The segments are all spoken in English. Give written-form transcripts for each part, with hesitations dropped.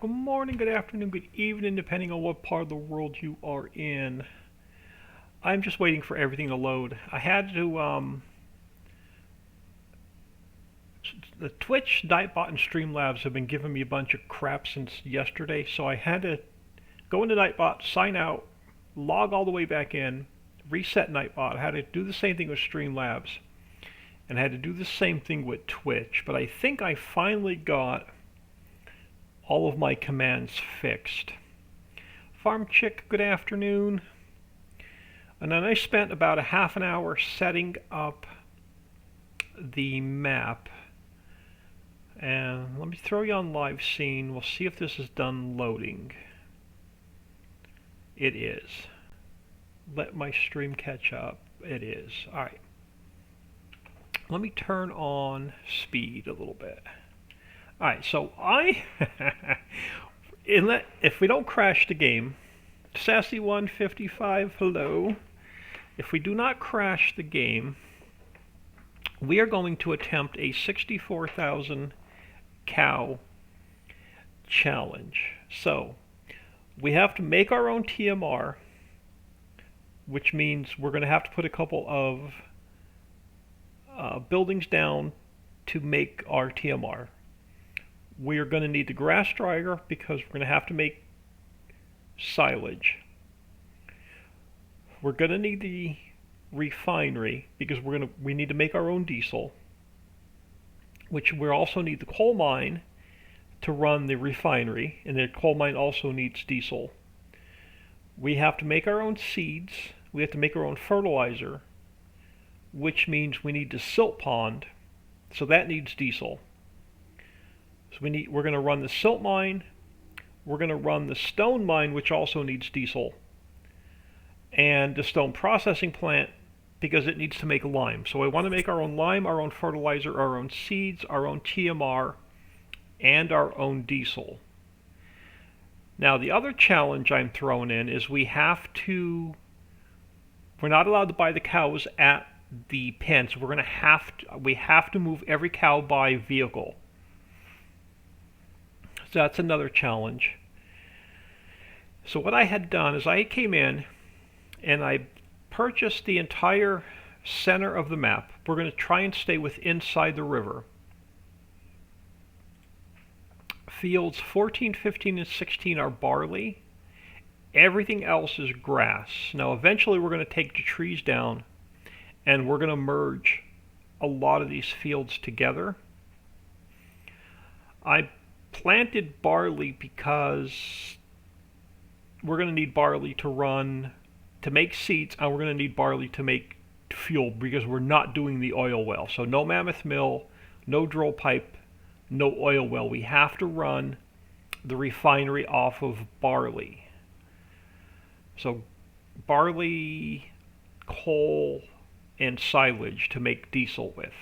Good morning, good afternoon, good evening, depending on what part of the world you are in. I'm just waiting for everything to load. I had to, the Twitch, Nightbot, and Streamlabs have been giving me a bunch of crap since yesterday, so I had to go into Nightbot, sign out, log all the way back in, reset Nightbot. I had to do the same thing with Streamlabs, and I had to do the same thing with Twitch, but I think I finally got all of my commands fixed. Farm Chick, good afternoon. And then I spent about a half an hour setting up the map. And let me throw you on live scene. We'll see if this is done loading. It is. Let my stream catch up. It is. Alright. Let me turn on speed a little bit. Alright, so if we don't crash the game, Sassy155, hello. If we do not crash the game, we are going to attempt a 64,000 cow challenge. So, we have to make our own TMR, which means we're going to have to put a couple of buildings down to make our TMR. We are going to need the grass dryer because we're going to have to make silage. We're going to need the refinery because we need to make our own diesel, which we also need the coal mine to run the refinery, and the coal mine also needs diesel. We have to make our own seeds. We have to make our own fertilizer, which means we need the silt pond, so that needs diesel. So we're going to run the silt mine, we're going to run the stone mine, which also needs diesel, and the stone processing plant because it needs to make lime. So I want to make our own lime, our own fertilizer, our own seeds, our own TMR, and our own diesel. Now the other challenge I'm throwing in is we're not allowed to buy the cows at the pen, so we have to move every cow by vehicle. So that's another challenge. So what I had done is I came in and I purchased the entire center of the map. We're going to try and stay inside the river. Fields 14, 15, and 16 are barley. Everything else is grass. Now eventually we're going to take the trees down and we're going to merge a lot of these fields together. I planted barley because we're going to need barley to make seeds, and we're going to need barley to make fuel because we're not doing the oil well. So no mammoth mill, no drill pipe, no oil well. We have to run the refinery off of barley. So barley, coal, and silage to make diesel with.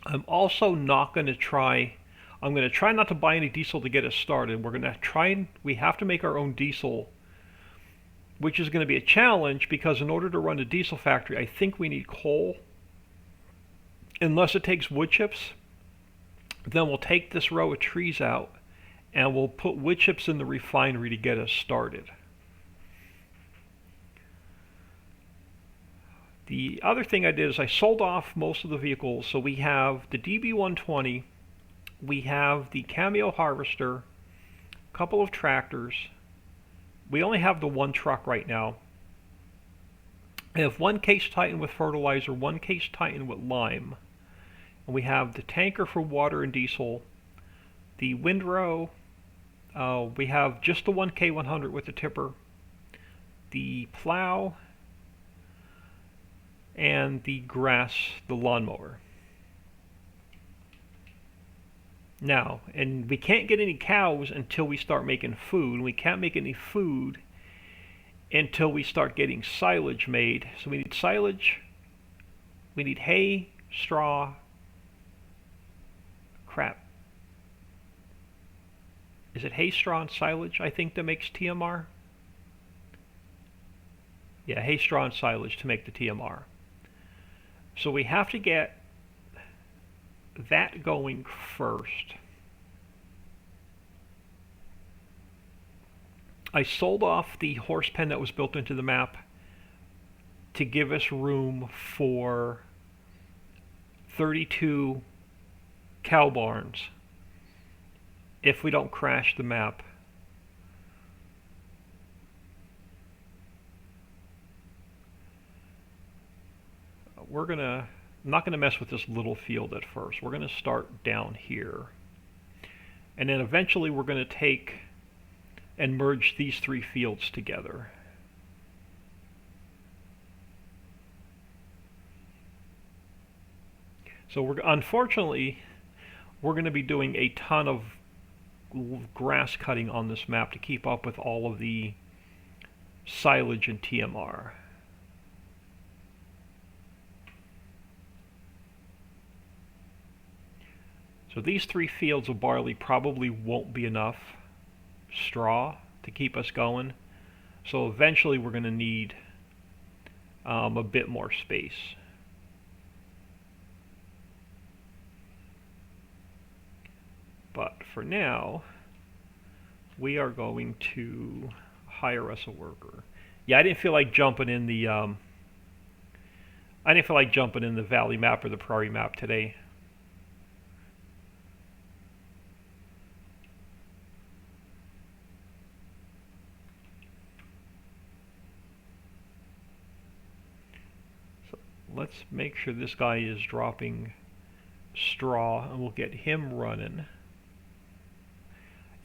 I'm also not going to try not to buy any diesel to get us started. We have to make our own diesel, which is going to be a challenge because in order to run a diesel factory, I think we need coal. Unless it takes wood chips, then we'll take this row of trees out and we'll put wood chips in the refinery to get us started. The other thing I did is I sold off most of the vehicles. So we have the DB120, we have the Cameo Harvester, a couple of tractors. We only have the one truck right now. I have one Case Titan with fertilizer, one Case Titan with lime. And we have the tanker for water and diesel, the windrow. We have just the 1K100 with the tipper, the plow, and the grass, the lawnmower. Now, and we can't get any cows until we start making food. We can't make any food until we start getting silage made. So we need silage, we need hay, straw, crap. Is it hay, straw, and silage, I think, that makes TMR? Yeah, hay, straw, and silage to make the TMR. So we have to get that going first. I sold off the horse pen that was built into the map to give us room for 32 cow barns if we don't crash the map. I'm not gonna mess with this little field at first. We're gonna start down here. And then eventually we're gonna take and merge these 3 fields together. So unfortunately, we're going to be doing a ton of grass cutting on this map to keep up with all of the silage and TMR. So these 3 fields of barley probably won't be enough straw to keep us going. So eventually we're going to need a bit more space. But for now, we are going to hire us a worker. Yeah, I didn't feel like jumping in the valley map or the prairie map today. So let's make sure this guy is dropping straw, and we'll get him running.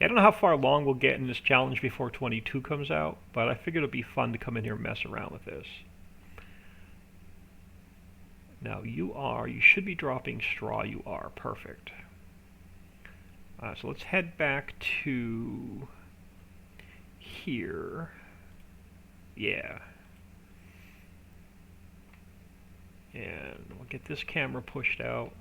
I don't know how far along we'll get in this challenge before 22 comes out, but I figured it'd be fun to come in here and mess around with this. Now you should be dropping straw. You are, perfect. So let's head back to here. Yeah. And we'll get this camera pushed out.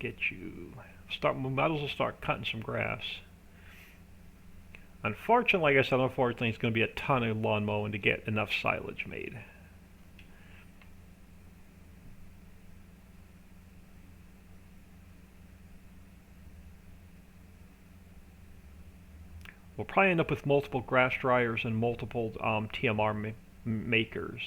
Get you we might as well start cutting some grass. Unfortunately, like I said, unfortunately it's going to be a ton of lawn mowing to get enough silage made. We'll probably end up with multiple grass dryers and multiple TMR makers.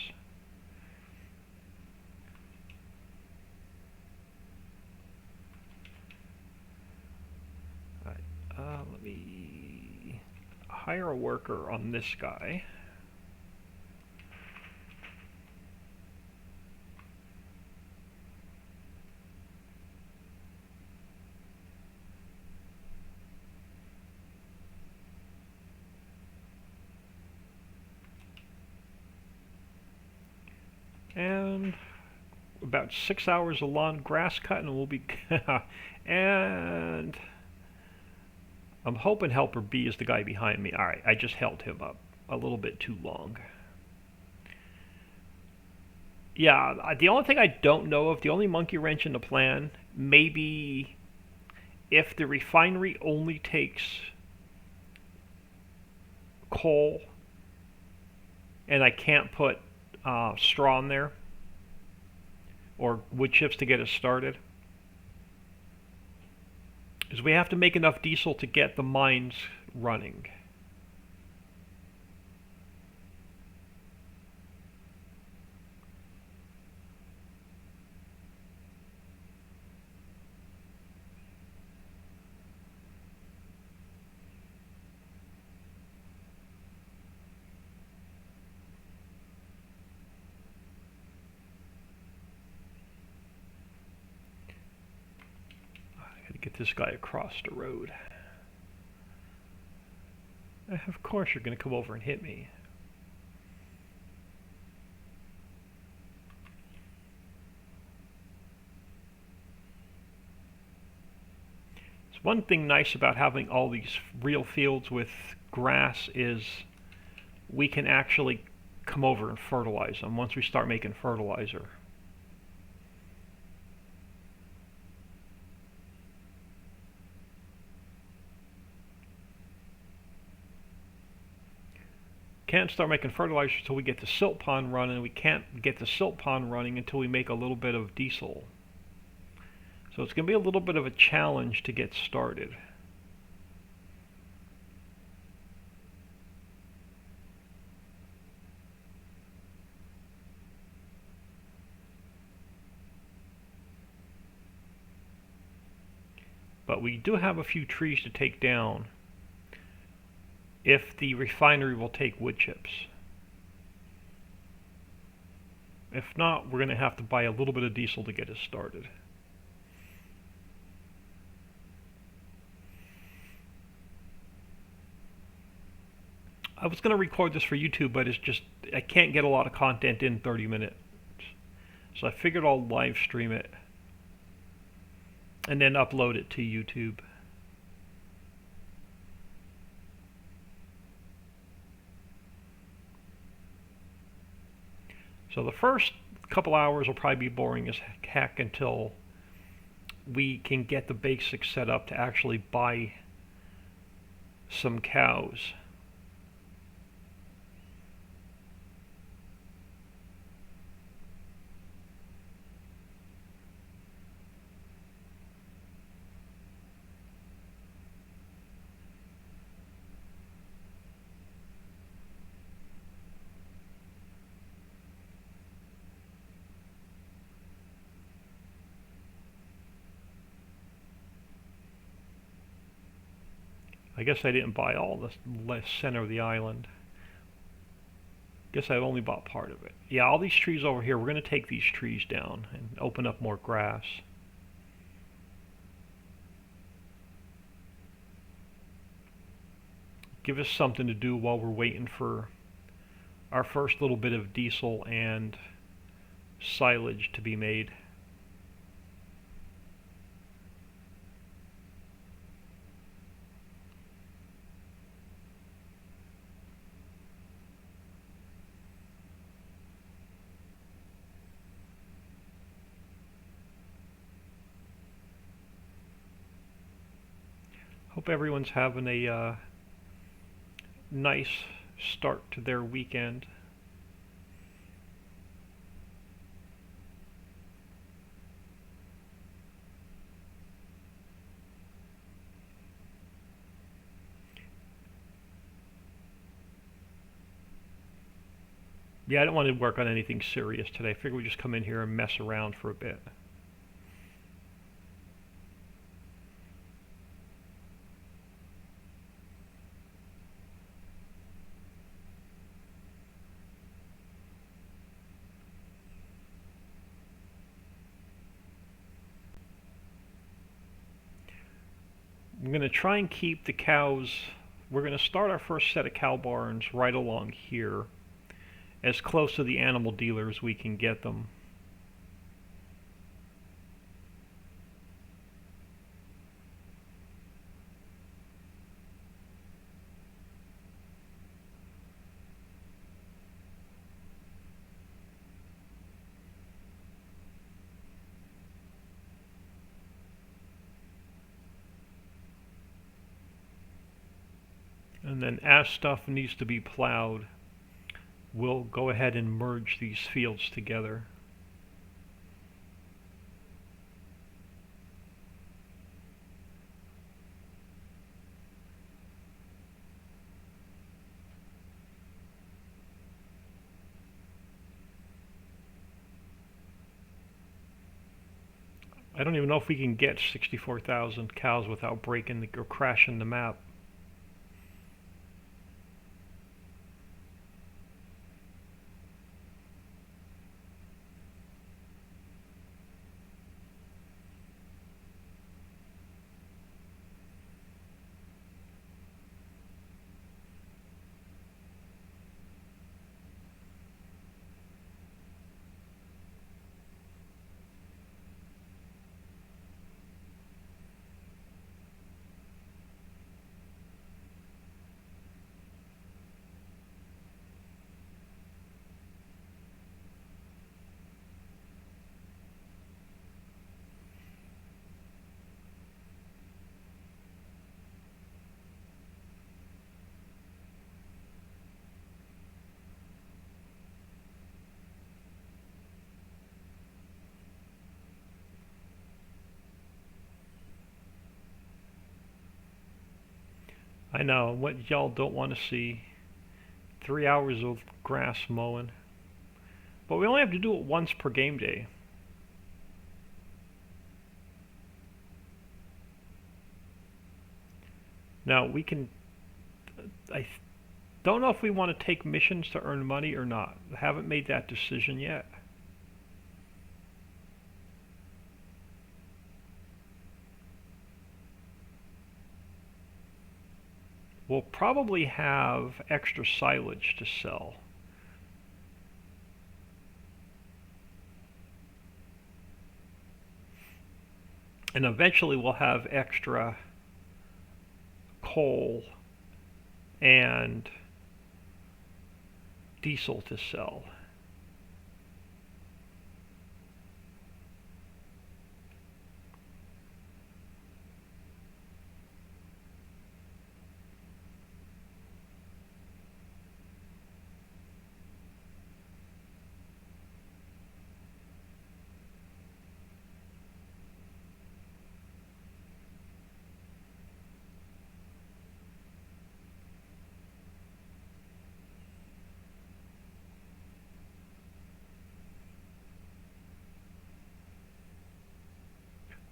Let me hire a worker on this guy. And about 6 hours of lawn grass cutting will be and I'm hoping helper B is the guy behind me. Alright, I just held him up a little bit too long. Yeah, the only thing I don't know of, the only monkey wrench in the plan, maybe if the refinery only takes coal and I can't put straw in there or wood chips to get it started, is we have to make enough diesel to get the mines running. Get this guy across the road. Of course you're going to come over and hit me. So one thing nice about having all these real fields with grass is we can actually come over and fertilize them once we start making fertilizer. Can't start making fertilizer until we get the silt pond running, and we can't get the silt pond running until we make a little bit of diesel. So it's going to be a little bit of a challenge to get started. But we do have a few trees to take down if the refinery will take wood chips. If not, we're going to have to buy a little bit of diesel to get us started. I was going to record this for YouTube, but it's just, I can't get a lot of content in 30 minutes. So I figured I'll live stream it and then upload it to YouTube. So the first couple hours will probably be boring as heck until we can get the basics set up to actually buy some cows. I guess I didn't buy all the center of the island. Guess I only bought part of it. Yeah, all these trees over here, we're going to take these trees down and open up more grass. Give us something to do while we're waiting for our first little bit of diesel and silage to be made. Hope everyone's having a nice start to their weekend. Yeah, I don't want to work on anything serious today. I figured we'd just come in here and mess around for a bit. I'm going to try and keep the cows. We're going to start our first set of cow barns right along here, as close to the animal dealer as we can get them. And then as stuff needs to be plowed, we'll go ahead and merge these fields together. I don't even know if we can get 64,000 cows without breaking or crashing the map. I know what y'all don't want to see. 3 hours of grass mowing. But we only have to do it once per game day. Now we can. I don't know if we want to take missions to earn money or not. I haven't made that decision yet. We'll probably have extra silage to sell. And eventually we'll have extra coal and diesel to sell.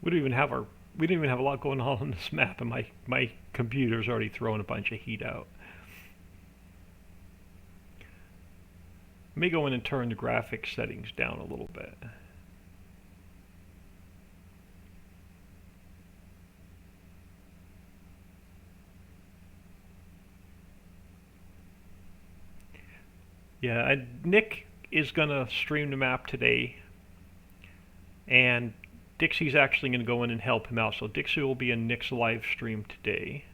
We don't even have our we don't even have a lot going on this map, and my computer's already throwing a bunch of heat out. Let me go in and turn the graphics settings down a little bit. Yeah, Nick is gonna stream the map today, and Dixie's actually gonna go in and help him out. So Dixie will be in Nick's live stream today,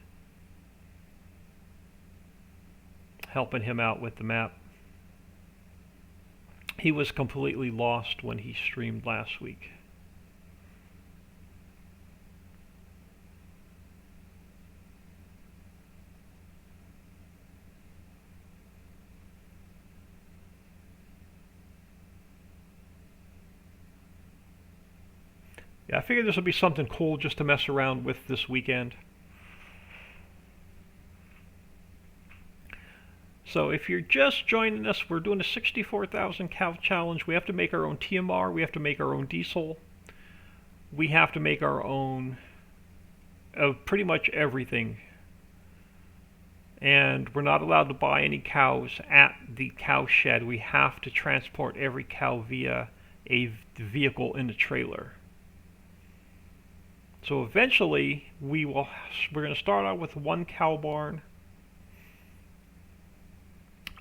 helping him out with the map. He was completely lost when he streamed last week. Yeah, I figured this would be something cool just to mess around with this weekend. So if you're just joining us, we're doing a 64,000 cow challenge. We have to make our own TMR. We have to make our own diesel. We have to make our own pretty much everything. And we're not allowed to buy any cows at the cow shed. We have to transport every cow via a vehicle in the trailer. So eventually we're going to start out with one cow barn.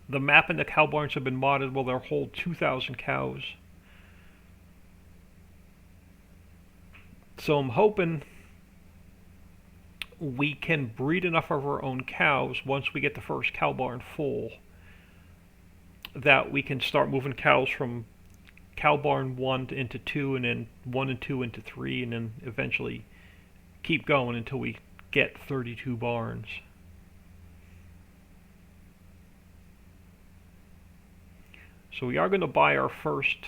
The map and the cow barns have been modded where they'll hold 2,000 cows. So I'm hoping we can breed enough of our own cows once we get the first cow barn full that we can start moving cows from cow barn 1 into 2, and then 1 and 2 into 3, and then eventually keep going until we get 32 barns. So we are going to buy our first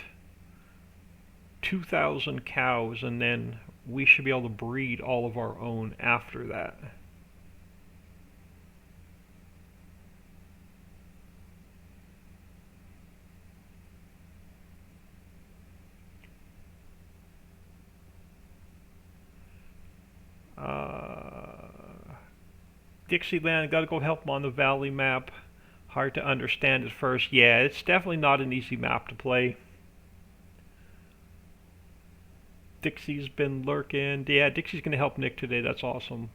2,000 cows, and then we should be able to breed all of our own after that. Dixieland, gotta go help him on the valley map. Hard to understand at first. Yeah, it's definitely not an easy map to play. Dixie's been lurking. Yeah, Dixie's gonna help Nick today. That's awesome.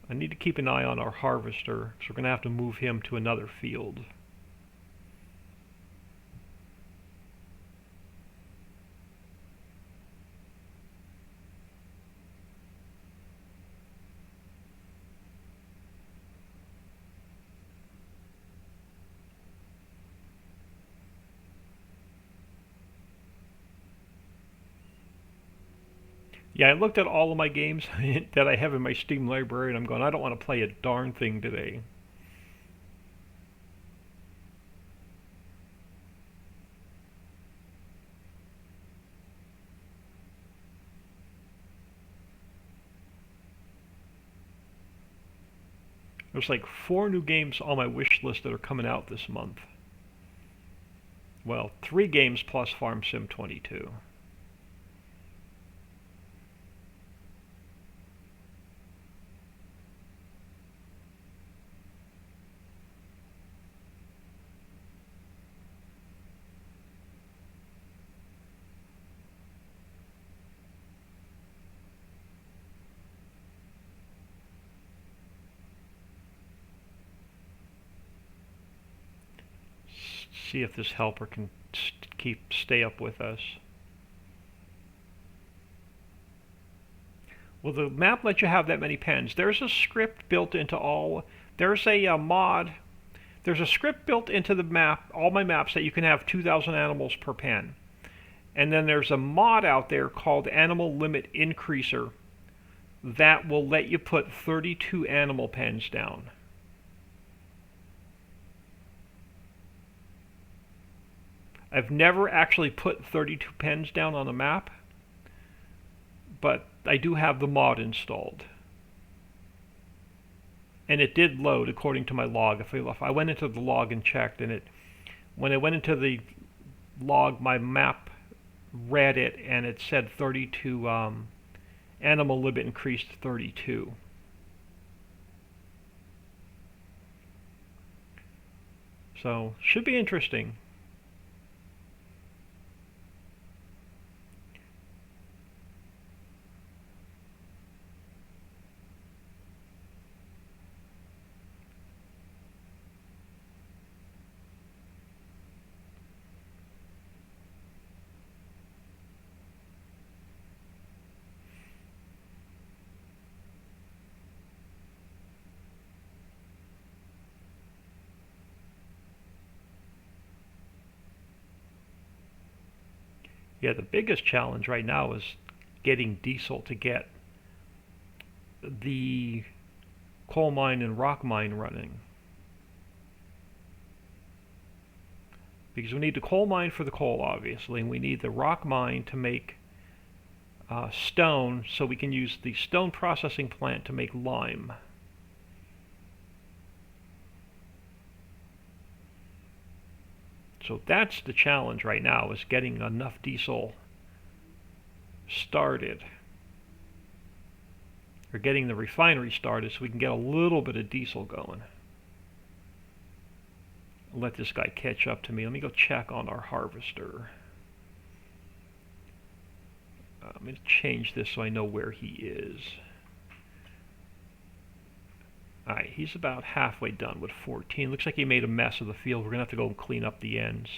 I need to keep an eye on our harvester, because we're gonna have to move him to another field. Yeah, I looked at all of my games that I have in my Steam library, and I'm going, I don't want to play a darn thing today. There's like 4 new games on my wish list that are coming out this month. Well, 3 games plus Farm Sim 22. See if this helper can stay up with us. Well, the map lets you have that many pens. There's a script built into all. There's a mod. There's a script built into the map, all my maps, that you can have 2,000 animals per pen. And then there's a mod out there called Animal Limit Increaser that will let you put 32 animal pens down. I've never actually put 32 pens down on a map, but I do have the mod installed. And it did load according to my log. If I went into the log and checked, and when I went into the log, my map read it, and it said 32, animal limit increased to 32. So, should be interesting. Yeah, the biggest challenge right now is getting diesel to get the coal mine and rock mine running. Because we need the coal mine for the coal, obviously, and we need the rock mine to make stone, so we can use the stone processing plant to make lime. So that's the challenge right now, is getting enough diesel started, or getting the refinery started so we can get a little bit of diesel going. I'll let this guy catch up to me. Let me go check on our harvester. I'm going to change this so I know where he is. Alright, he's about halfway done with 14. Looks like he made a mess of the field. We're going to have to go and clean up the ends.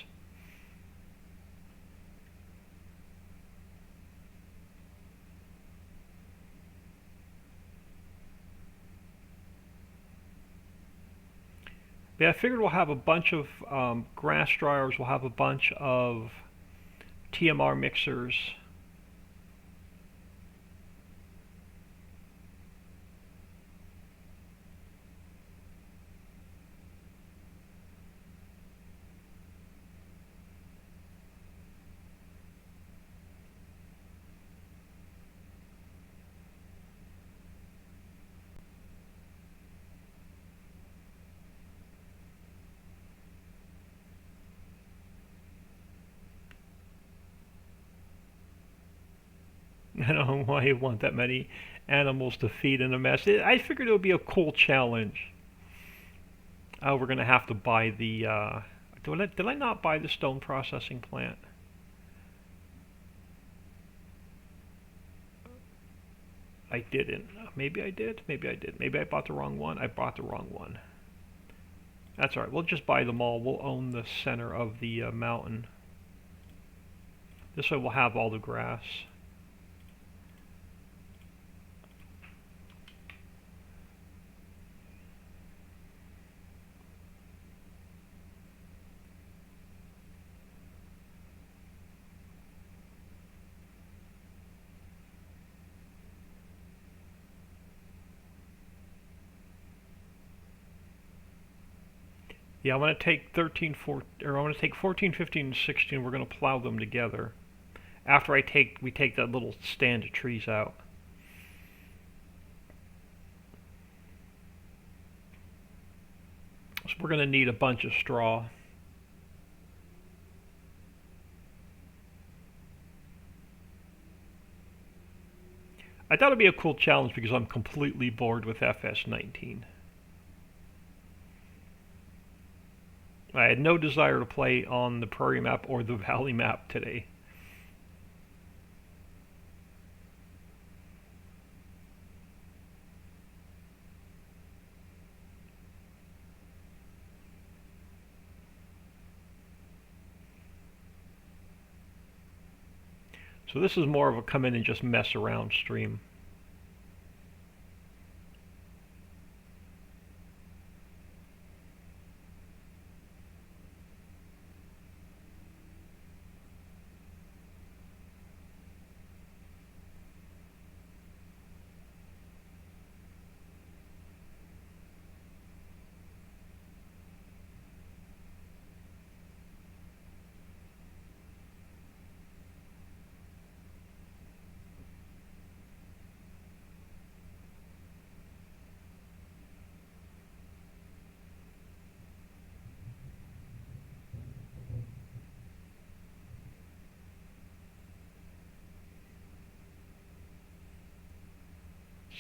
Yeah, I figured we'll have a bunch of grass dryers. We'll have a bunch of TMR mixers. I don't know why you want that many animals to feed in a mess. I figured it would be a cool challenge. Oh, we're going to have to buy the... did I not buy the stone processing plant? I didn't. Maybe I did. Maybe I did. Maybe I bought the wrong one. I bought the wrong one. That's alright. We'll just buy them all. We'll own the center of the mountain. This way we'll have all the grass. Yeah, I want to take 13, 14, or I want to take 14, 15, and 16. We're going to plow them together. After we take that little stand of trees out. we're going to need a bunch of straw. I thought it'd be a cool challenge because I'm completely bored with FS19. I had no desire to play on the prairie map or the valley map today. So this is more of a come in and just mess around stream.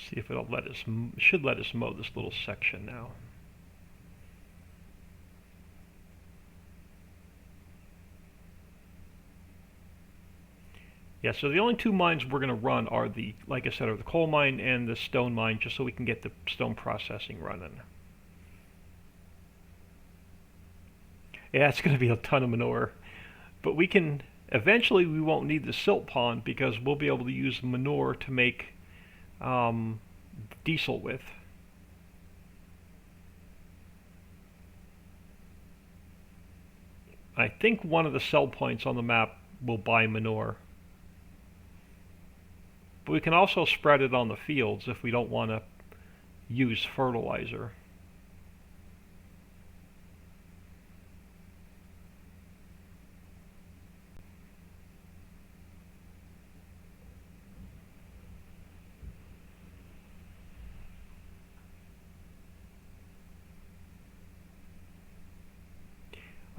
See if it'll let us, should let us mow this little section now. Yeah, so the only two mines we're going to run are the, like I said, are the coal mine and the stone mine, just so we can get the stone processing running. Yeah, it's going to be a ton of manure, but we can, eventually we won't need the silt pond because we'll be able to use manure to make diesel with. I think one of the sell points on the map will buy manure. But we can also spread it on the fields if we don't want to use fertilizer.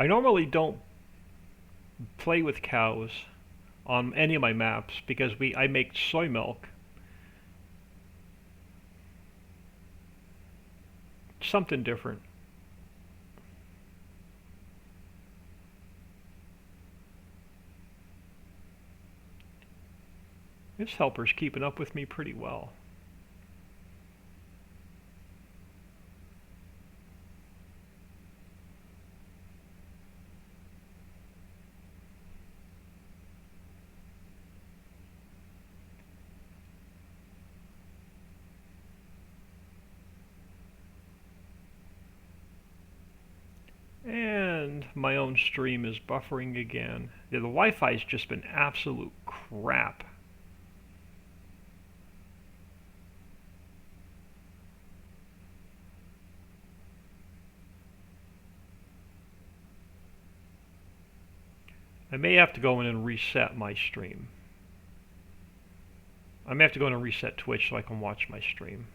I normally don't play with cows on any of my maps because I make soy milk. Something different. This helper's keeping up with me pretty well. And my own stream is buffering again. Yeah, the Wi-Fi's just been absolute crap. I may have to go in and reset my stream. I may have to go in and reset Twitch so I can watch my stream.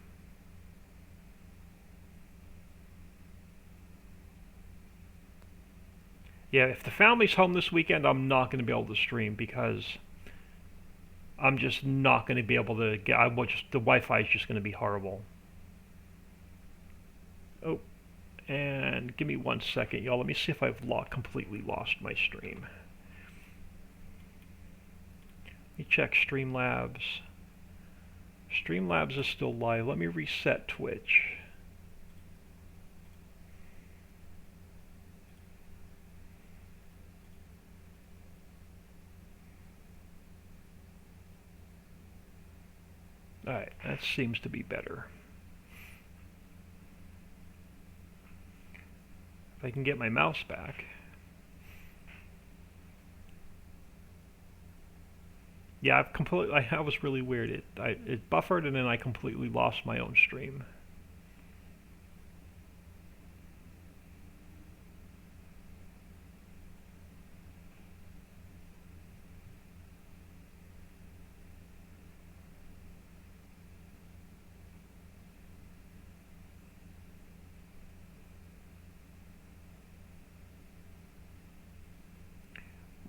Yeah, if the family's home this weekend, I'm not going to be able to stream because I'm just not going to be able to get. The Wi-Fi is just going to be horrible. Oh, and give me 1 second, y'all. Let me see if I've completely lost my stream. Let me check Streamlabs. Streamlabs is still live. Let me reset Twitch. Alright, that seems to be better. If I can get my mouse back. Yeah, that was really weird. It buffered and then I completely lost my own stream.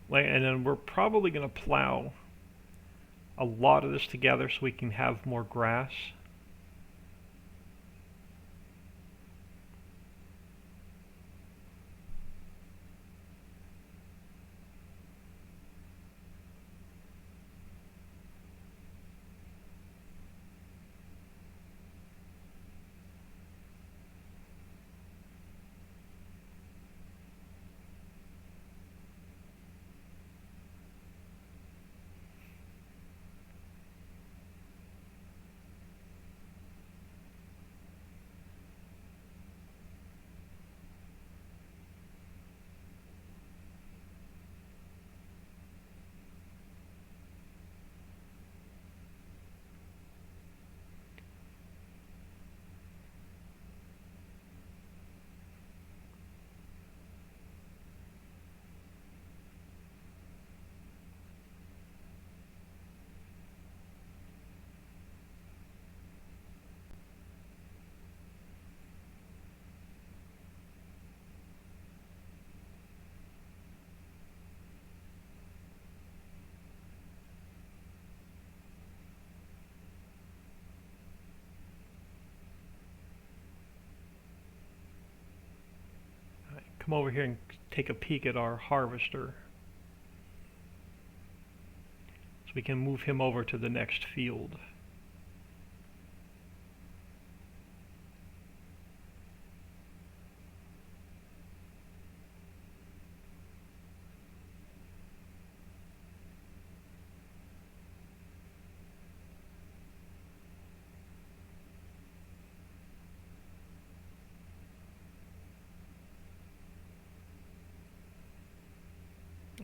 And then we're probably going to plow a lot of this together so we can have more grass. Come over here and take a peek at our harvester. So we can move him over to the next field.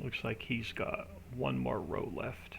Looks like he's got one more row left.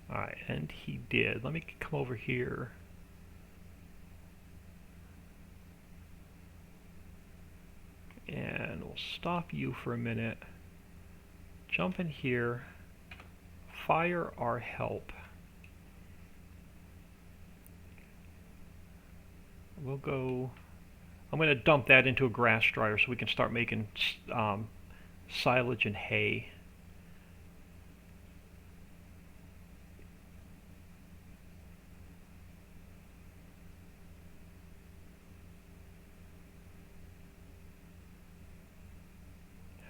Alright, and he did. Let me come over here. And we'll stop you for a minute. Jump in here. Fire our help. We'll go... I'm going to dump that into a grass dryer so we can start making silage and hay.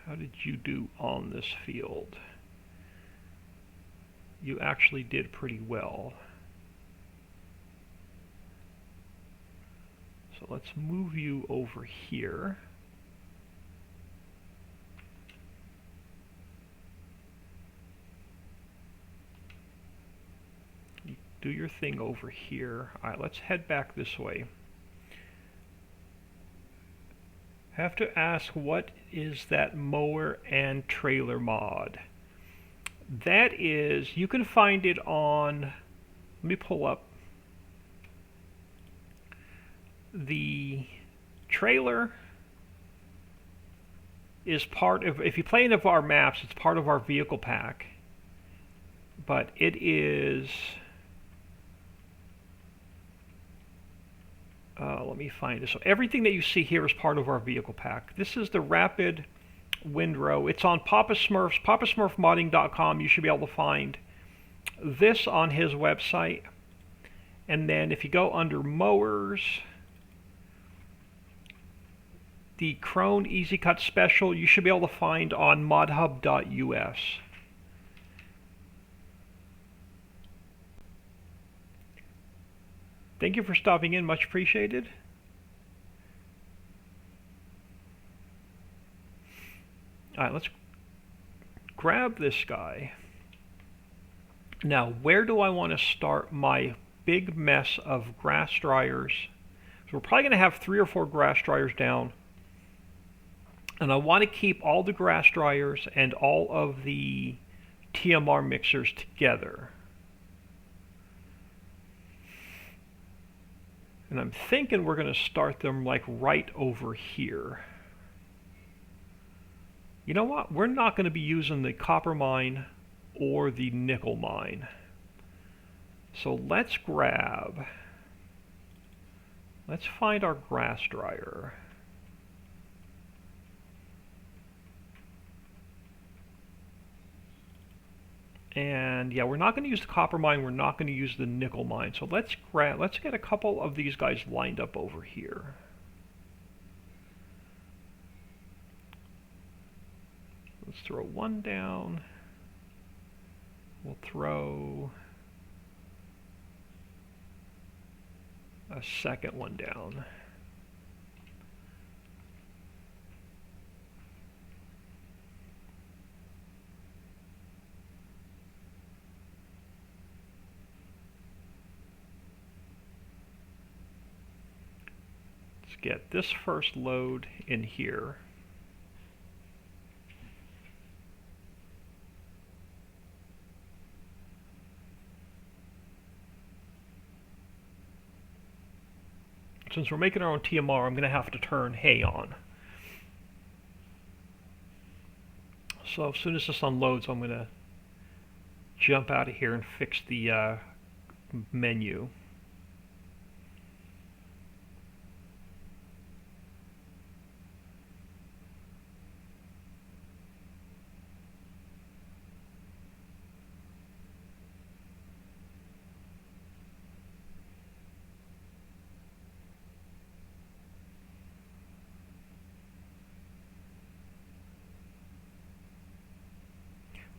How did you do on this field? You actually did pretty well. So let's move you over here. You do your thing over here. Alright, let's head back this way. Have to ask, what is that mower and trailer mod? That is, you can find it on, let me pull up. The trailer is part of, if you play any of our maps, it's part of our vehicle pack. But it is, let me find it. So everything that you see here is part of our vehicle pack. This is the Rapid Windrow. It's on Papa Smurf's, papasmurfmodding.com. You should be able to find this on his website. And then if you go under mowers, the Krone Easy Cut Special, you should be able to find on modhub.us. Thank you for stopping in, much appreciated. Alright, let's grab this guy. Now, where do I want to start my big mess of grass dryers. So we're probably going to have 3 or 4 grass dryers down. And I want to keep all the grass dryers and all of the TMR mixers together. And I'm thinking we're going to start them like right over here. You know what? We're not going to be using the copper mine or the nickel mine. So let's find our grass dryer. And yeah, we're not going to use the copper mine, we're not going to use the nickel mine. So let's get a couple of these guys lined up over here. Let's throw one down. We'll throw a second one down. Let's get this first load in here. Since we're making our own TMR, I'm going to have to turn hay on. So as soon as this unloads, I'm going to jump out of here and fix the menu.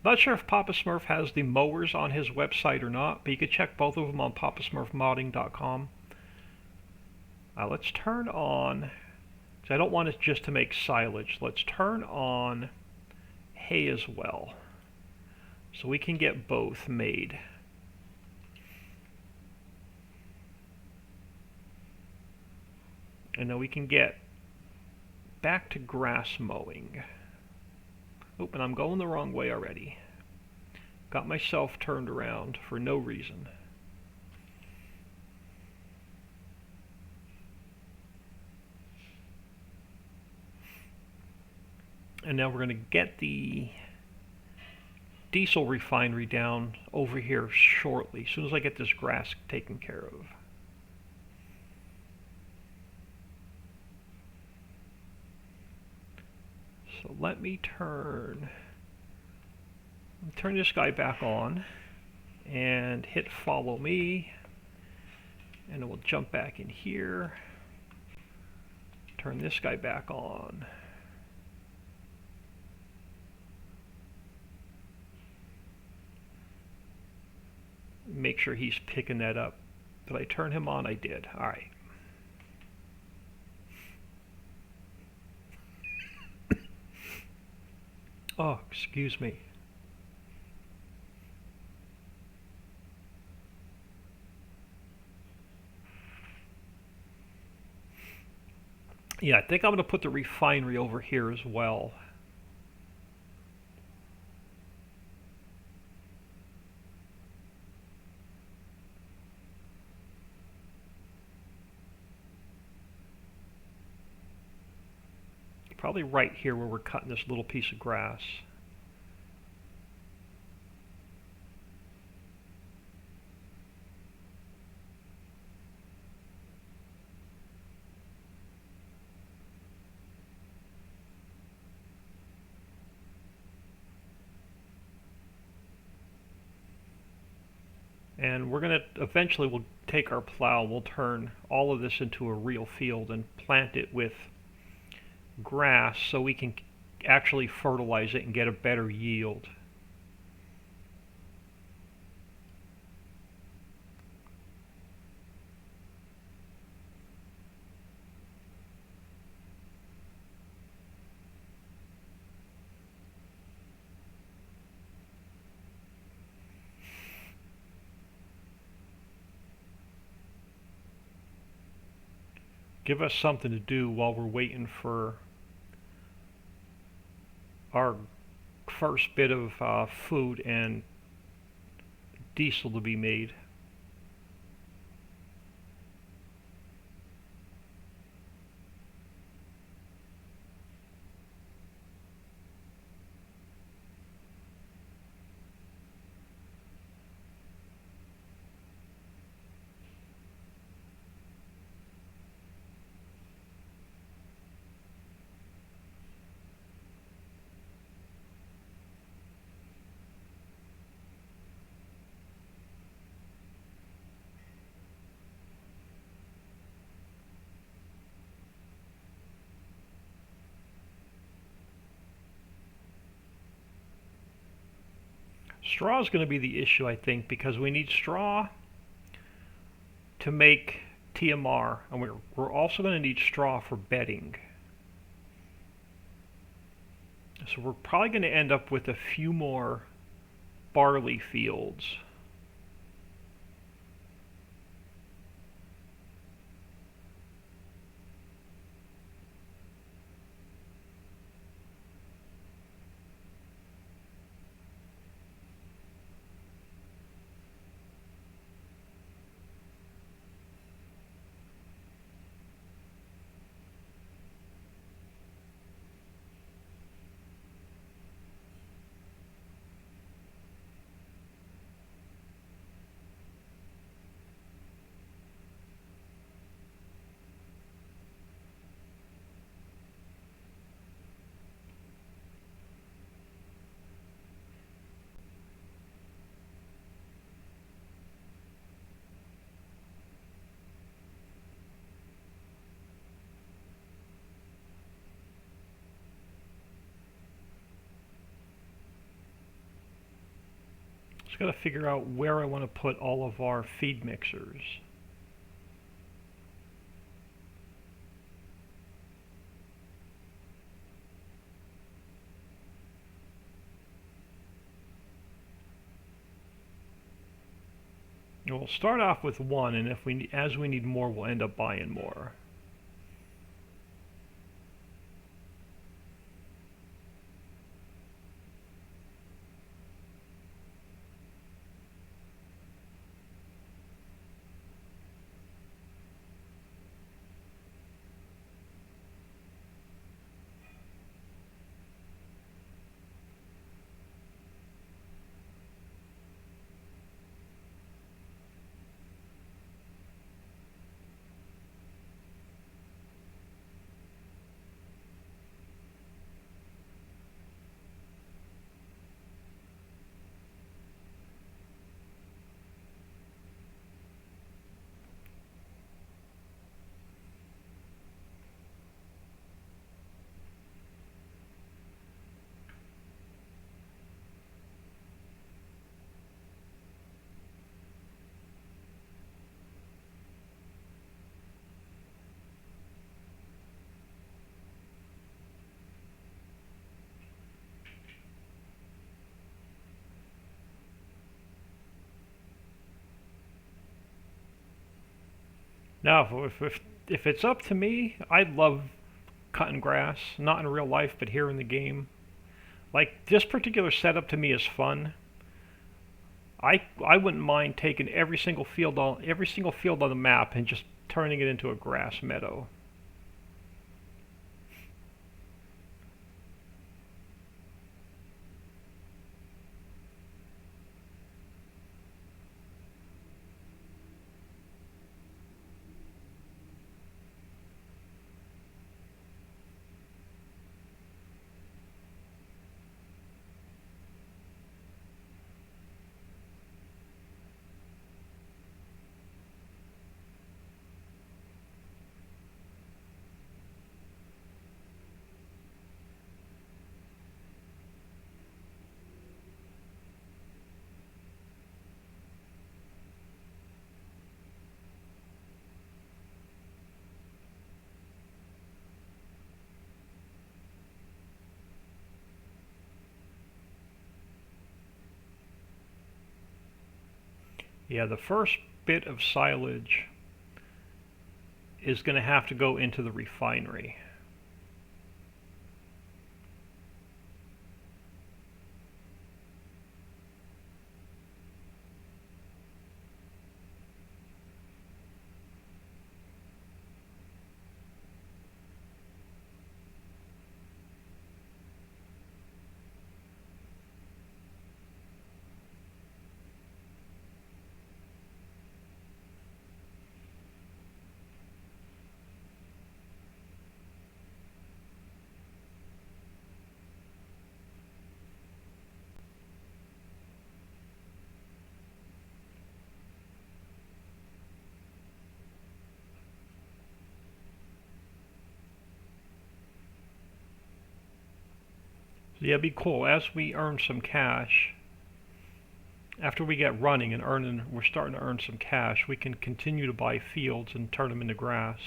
Not sure if Papa Smurf has the mowers on his website or not, but you can check both of them on papasmurfmodding.com. Let's turn on, because I don't want it just to make silage, let's turn on hay as well, so we can get both made. And then we can get back to grass mowing. Oh, and I'm going the wrong way already. Got myself turned around for no reason. And now we're going to get the diesel refinery down over here shortly, as soon as I get this grass taken care of. So let me turn this guy back on and hit follow me, and then we'll jump back in here, turn this guy back on. Make sure he's picking that up. Did I turn him on? I did. All right. Oh, excuse me. Yeah, I think I'm going to put the refinery over here as well. Probably right here where we're cutting this little piece of grass. And we're going to eventually we'll take our plow, we'll turn all of this into a real field and plant it with grass so we can actually fertilize it and get a better yield. Give us something to do while we're waiting for our first bit of food and diesel to be made. Straw is going to be the issue, I think, because we need straw to make TMR, and we're also going to need straw for bedding. So we're probably going to end up with a few more barley fields. Just got to figure out where I want to put all of our feed mixers. We'll start off with one, and as we need more, we'll end up buying more. Now, if it's up to me, I love cutting grass, not in real life, but here in the game. Like, this particular setup to me is fun. I wouldn't mind taking every single field on the map and just turning it into a grass meadow. Yeah, the first bit of silage is going to have to go into the refinery. So yeah, it'd be cool. As we earn some cash, after we get running and we're starting to earn some cash, we can continue to buy fields and turn them into grass.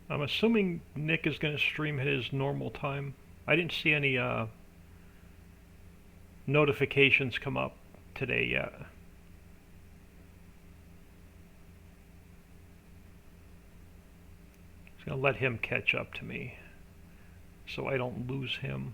I'm assuming Nick is going to stream at his normal time. I didn't see any notifications come up today yet. Just going to let him catch up to me so I don't lose him.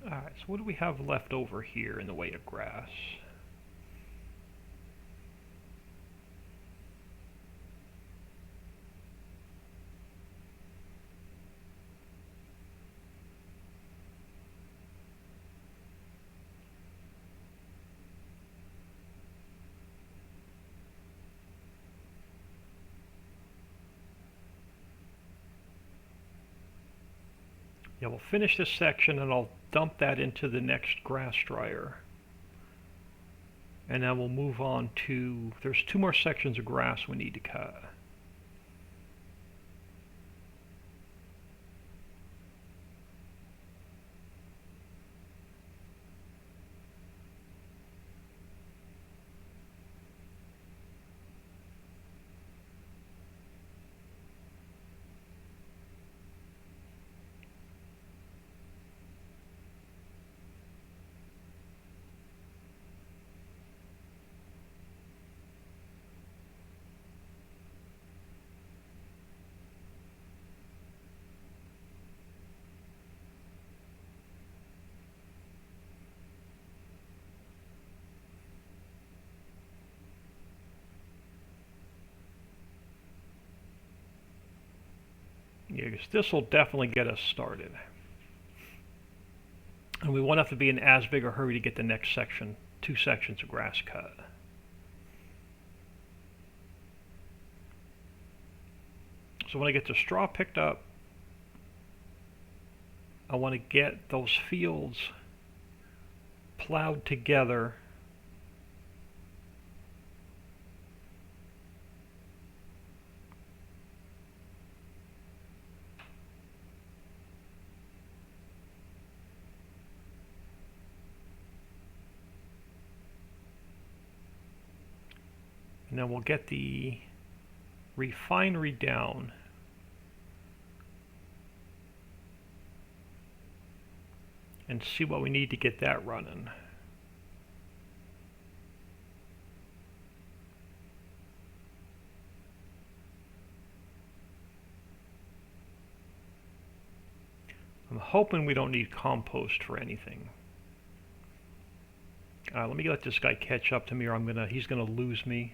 Alright, so what do we have left over here in the way of grass? Yeah, we'll finish this section and I'll dump that into the next grass dryer. And then we'll move on to, there's 2 more sections of grass we need to cut. Yeah, because this will definitely get us started. And we won't have to be in as big a hurry to get the next section, 2 sections of grass cut. So when I get the straw picked up, I want to get those fields plowed together and then we'll get the refinery down. and see what we need to get that running. I'm hoping we don't need compost for anything. Let me let this guy catch up to me, or he's gonna lose me.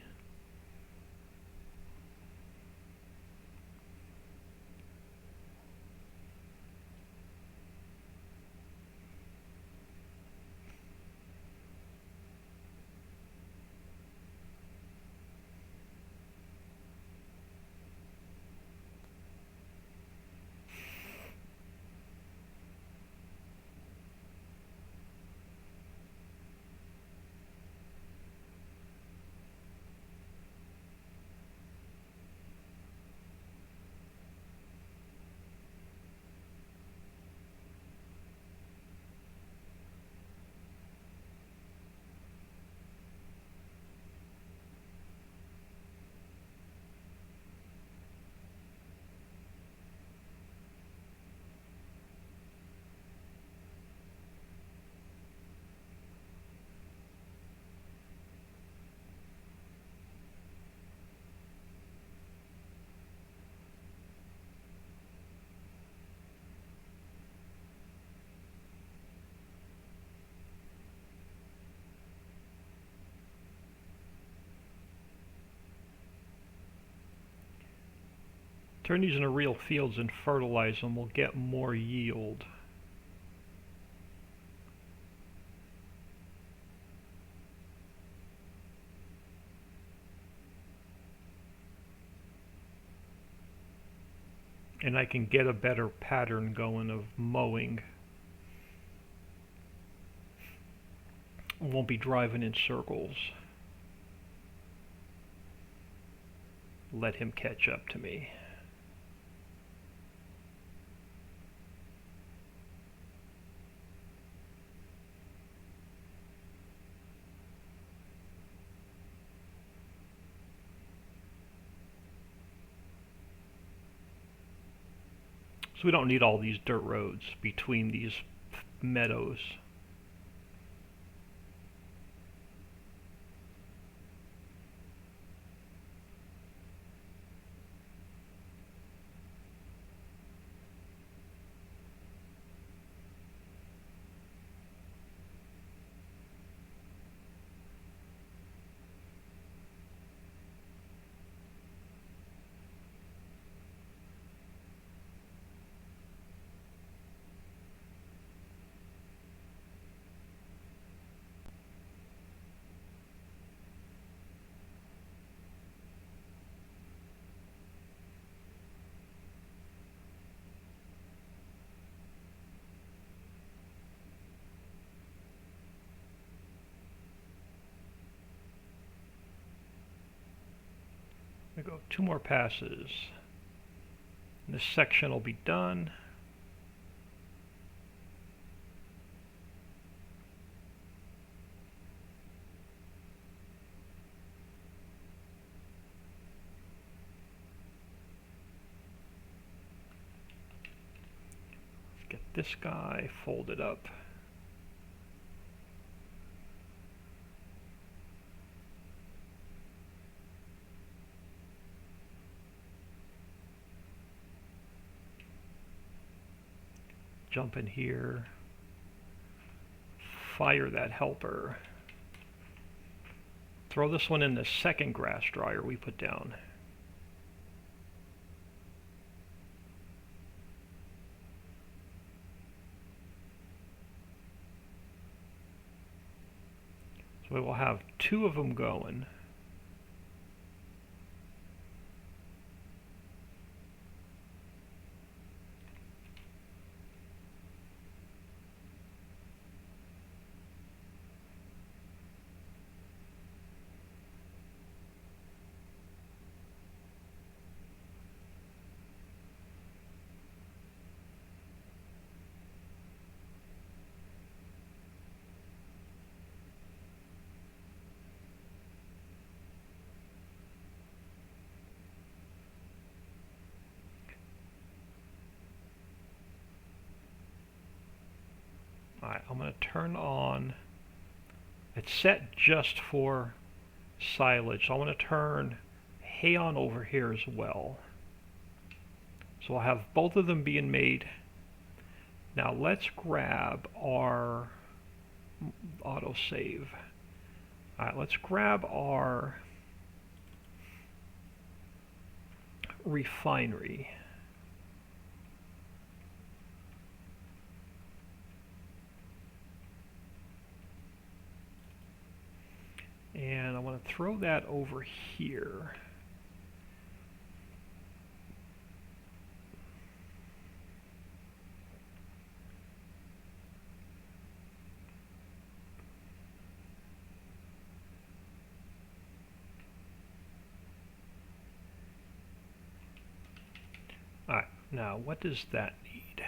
Turn these into real fields and fertilize them. We'll get more yield. And I can get a better pattern going of mowing. Won't be driving in circles. Let him catch up to me. So we don't need all these dirt roads between these meadows. We go 2 more passes. And this section will be done. Let's get this guy folded up. Jump in here, fire that helper. Throw this one in the second grass dryer we put down. So we will have 2 of them going. I'm going to turn on, it's set just for silage, so I want to turn hay on over here as well. So I'll have both of them being made. Now let's grab our autosave. Alright, let's grab our refinery. And I want to throw that over here. Alright, now what does that need?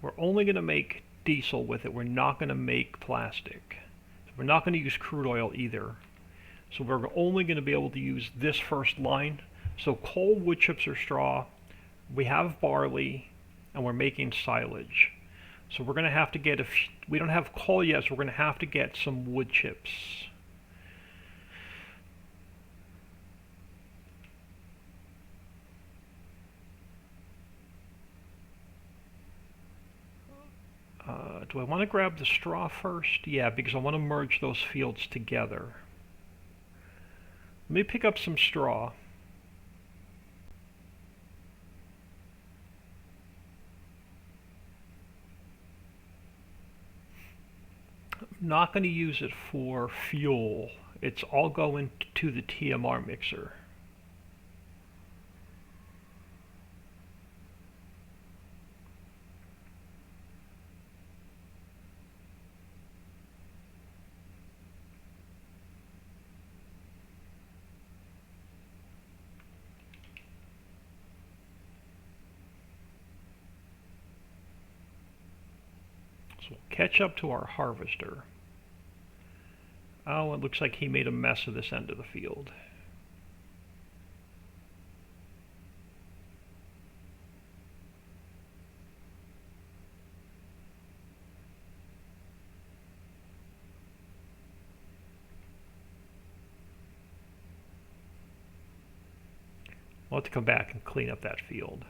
We're only going to make diesel with it. We're not going to make plastic. We're not going to use crude oil either. So we're only going to be able to use this first line. So coal, wood chips, or straw. We have barley, and we're making silage. So we're going to have to get we don't have coal yet, so we're going to have to get some wood chips. Do I want to grab the straw first? Yeah, because I want to merge those fields together. Let me pick up some straw. I'm not going to use it for fuel. It's all going to the TMR mixer. So we'll catch up to our harvester. Oh, it looks like he made a mess of this end of the field. I'll have to come back and clean up that field.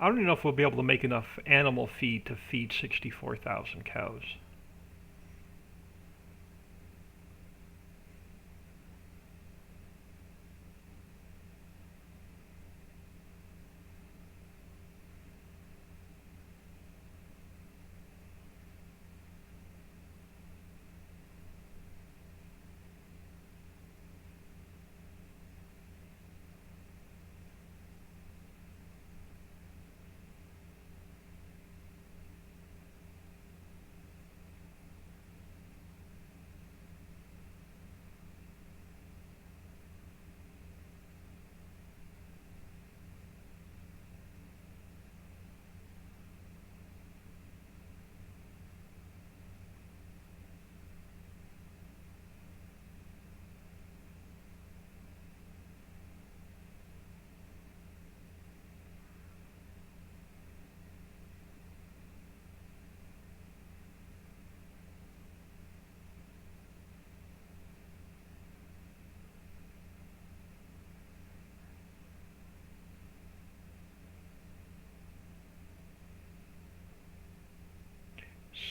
I don't even know if we'll be able to make enough animal feed to feed 64,000 cows.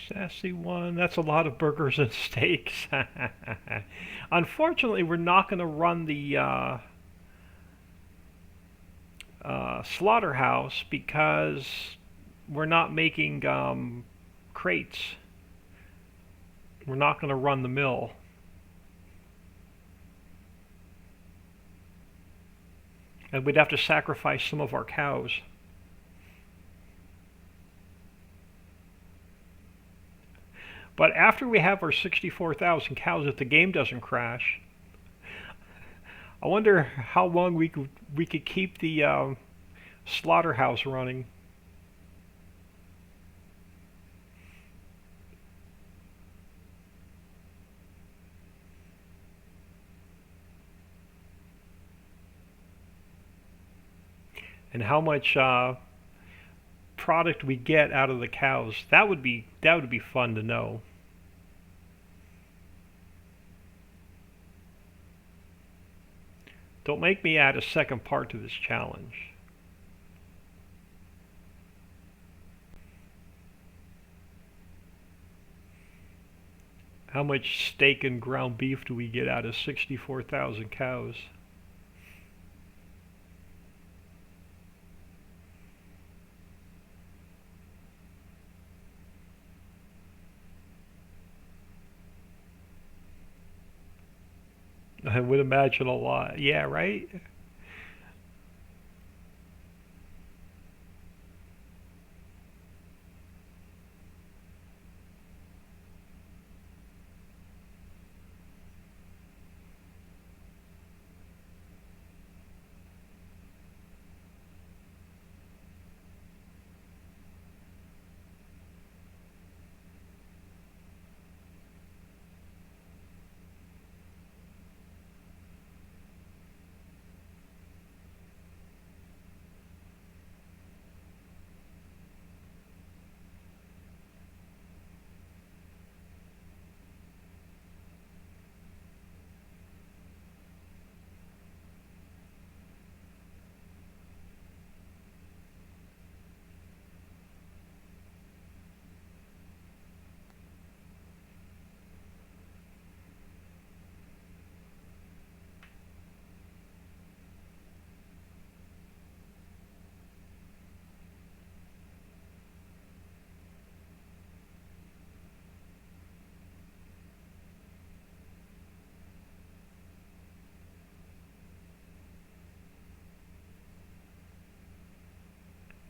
Sassy one, that's a lot of burgers and steaks. Unfortunately, we're not going to run the slaughterhouse because we're not making crates. We're not going to run the mill. And we'd have to sacrifice some of our cows. But after we have our 64,000 cows, if the game doesn't crash, I wonder how long we could keep the slaughterhouse running. and how much product we get out of the cows. That would be fun to know. Don't make me add a second part to this challenge. How much steak and ground beef do we get out of 64,000 cows? I would imagine a lot. Yeah, right?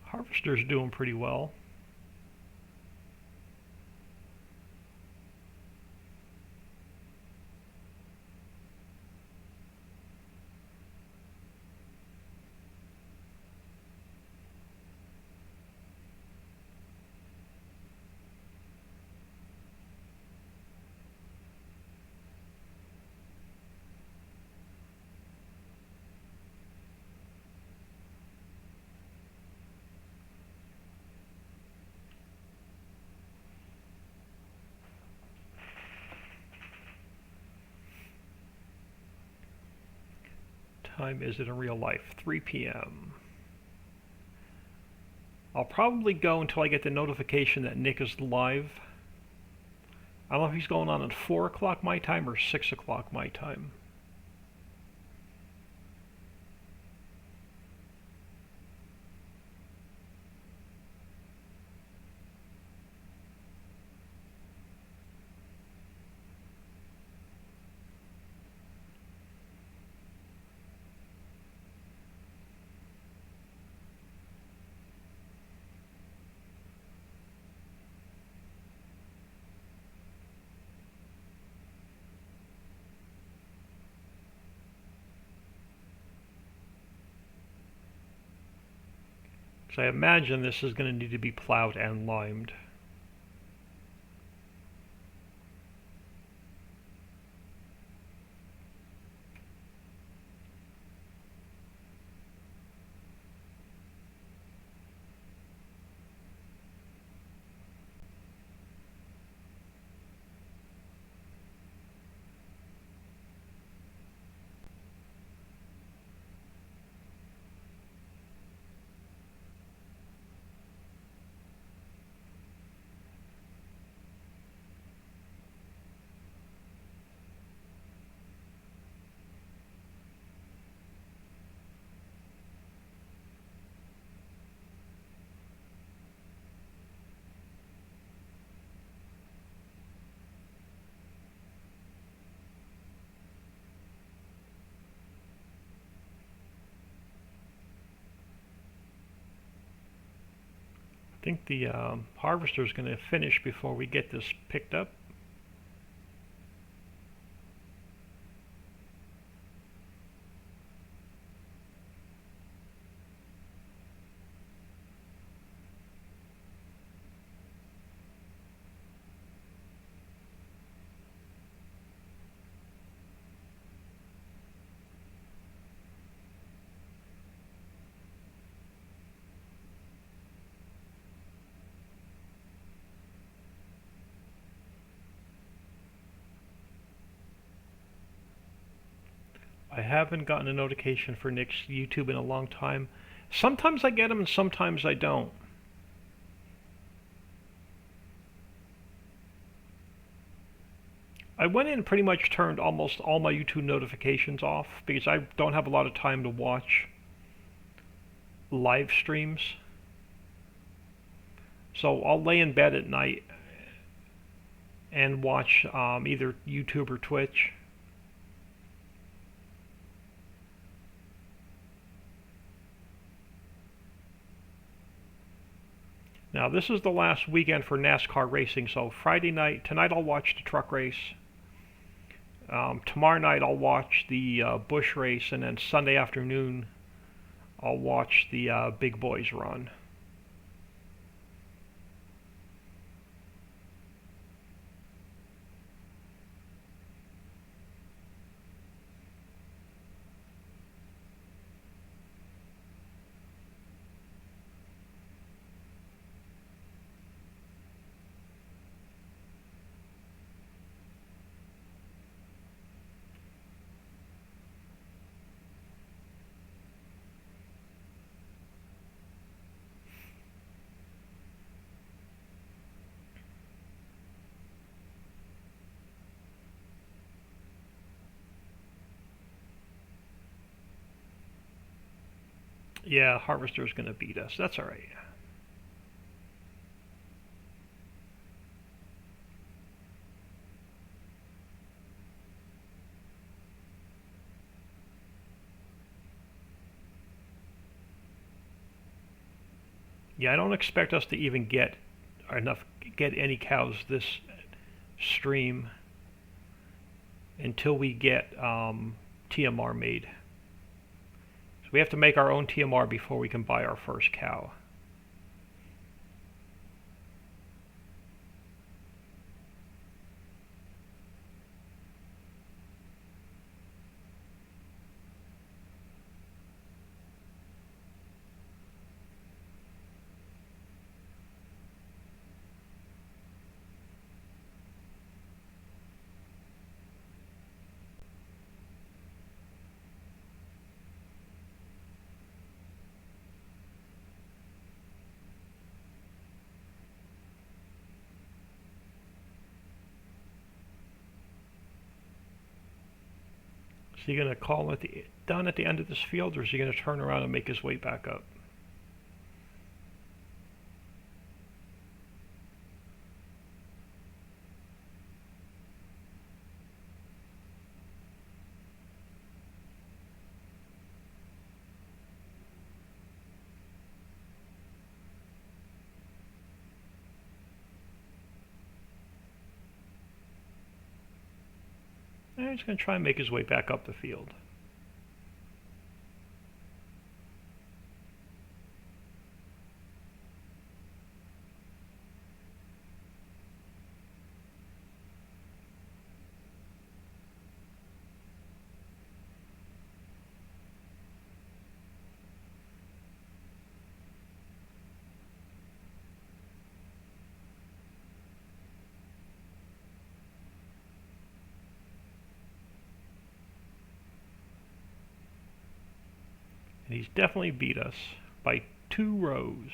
Harvester's doing pretty well. Time is it in real life? 3 p.m. I'll probably go until I get the notification that Nick is live. I don't know if he's going on at 4 o'clock my time or 6 o'clock my time. So I imagine this is going to need to be plowed and limed. I think the harvester is going to finish before we get this picked up. I haven't gotten a notification for Nick's YouTube in a long time. Sometimes I get them and sometimes I don't. I went in and pretty much turned almost all my YouTube notifications off because I don't have a lot of time to watch live streams. So I'll lay in bed at night and watch either YouTube or Twitch. Now this is the last weekend for NASCAR racing, so Friday night, tonight I'll watch the truck race. Tomorrow night I'll watch the Busch race, and then Sunday afternoon I'll watch the Big Boys run. Yeah, Harvester's gonna beat us. That's alright. Yeah, I don't expect us to even get any cows this stream until we get TMR made. So we have to make our own TMR before we can buy our first cow. Is he going to call down at the end of this field, or is he going to turn around and make his way back up? And he's going to try and make his way back up the field. And he's definitely beat us by 2 rows.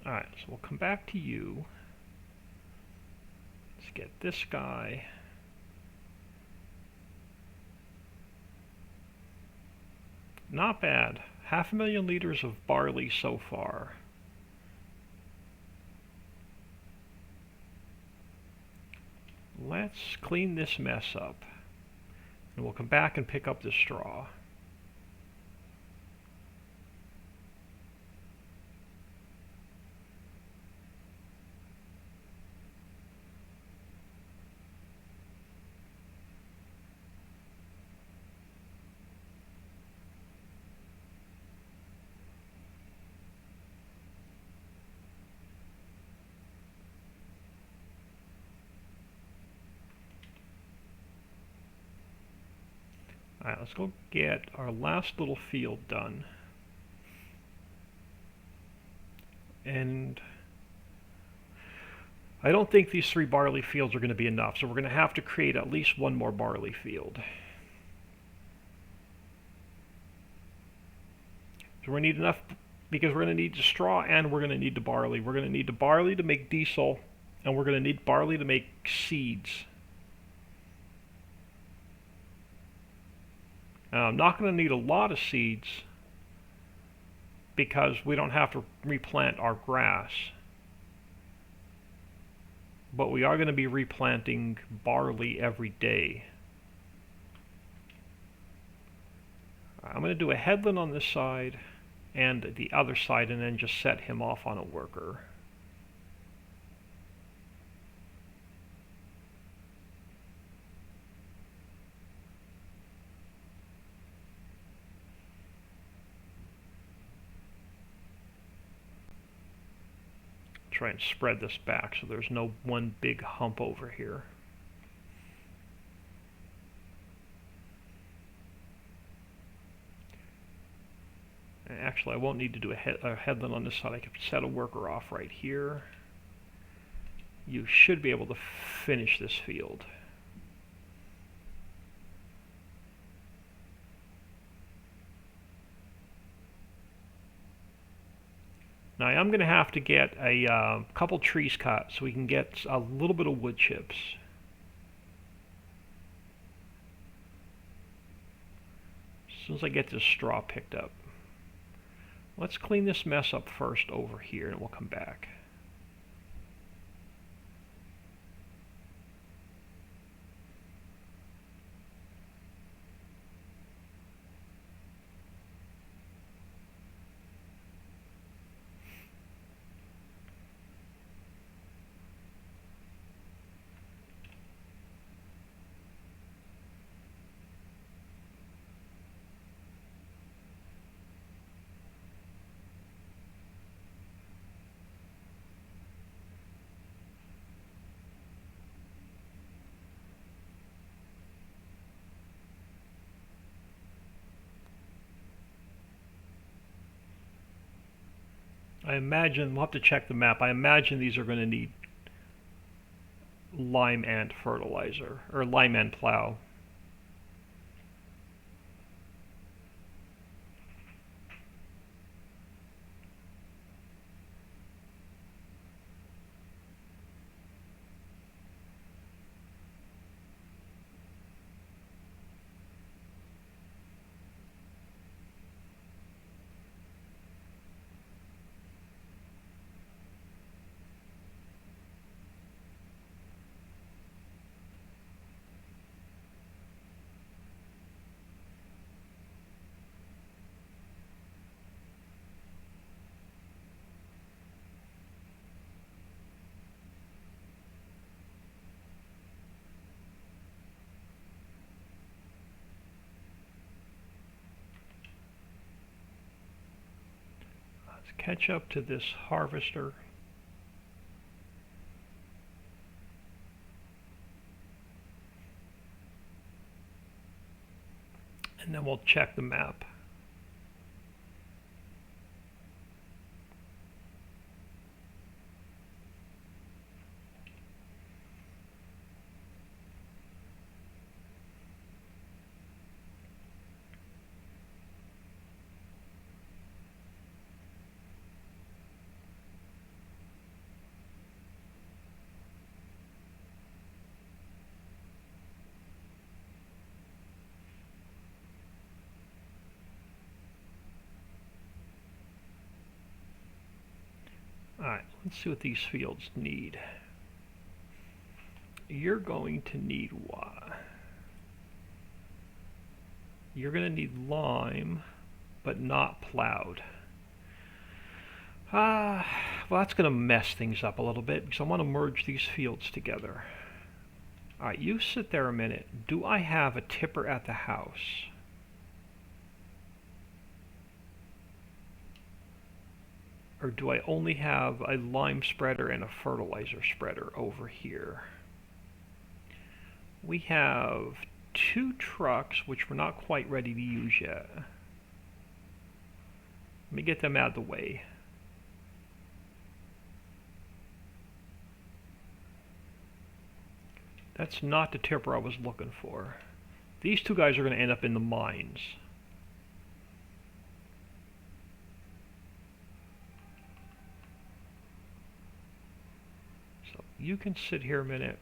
Alright, so we'll come back to you. Let's get this guy. Not bad. 500,000 liters of barley so far. Let's clean this mess up. And we'll come back and pick up the straw. Alright, let's go get our last little field done. And I don't think these 3 barley fields are going to be enough, so we're going to have to create at least 1 more barley field. So we need enough, because we're going to need the straw and we're going to need the barley. We're going to need the barley to make diesel, and we're going to need barley to make seeds. I'm not going to need a lot of seeds because we don't have to replant our grass. But we are going to be replanting barley every day. I'm going to do a headland on this side and the other side, and then just set him off on a worker. Try and spread this back so there's no one big hump over here. Actually, I won't need to do a headland on this side. I can set a worker off right here. You should be able to finish this field. Now I'm going to have to get a couple trees cut so we can get a little bit of wood chips. As soon as I get this straw picked up. Let's clean this mess up first over here, and we'll come back. I imagine, we'll have to check the map, I imagine these are going to need lime and fertilizer, or lime and plow. Let's catch up to this harvester. And then we'll check the map. Alright, let's see what these fields need. You're going to need what? You're going to need lime, but not plowed. Well, that's going to mess things up a little bit because I want to merge these fields together. Alright, you sit there a minute. Do I have a tipper at the house? Or do I only have a lime spreader and a fertilizer spreader over here? We have 2 trucks, which we're not quite ready to use yet. Let me get them out of the way. That's not the tipper I was looking for. These two guys are going to end up in the mines. So you can sit here a minute.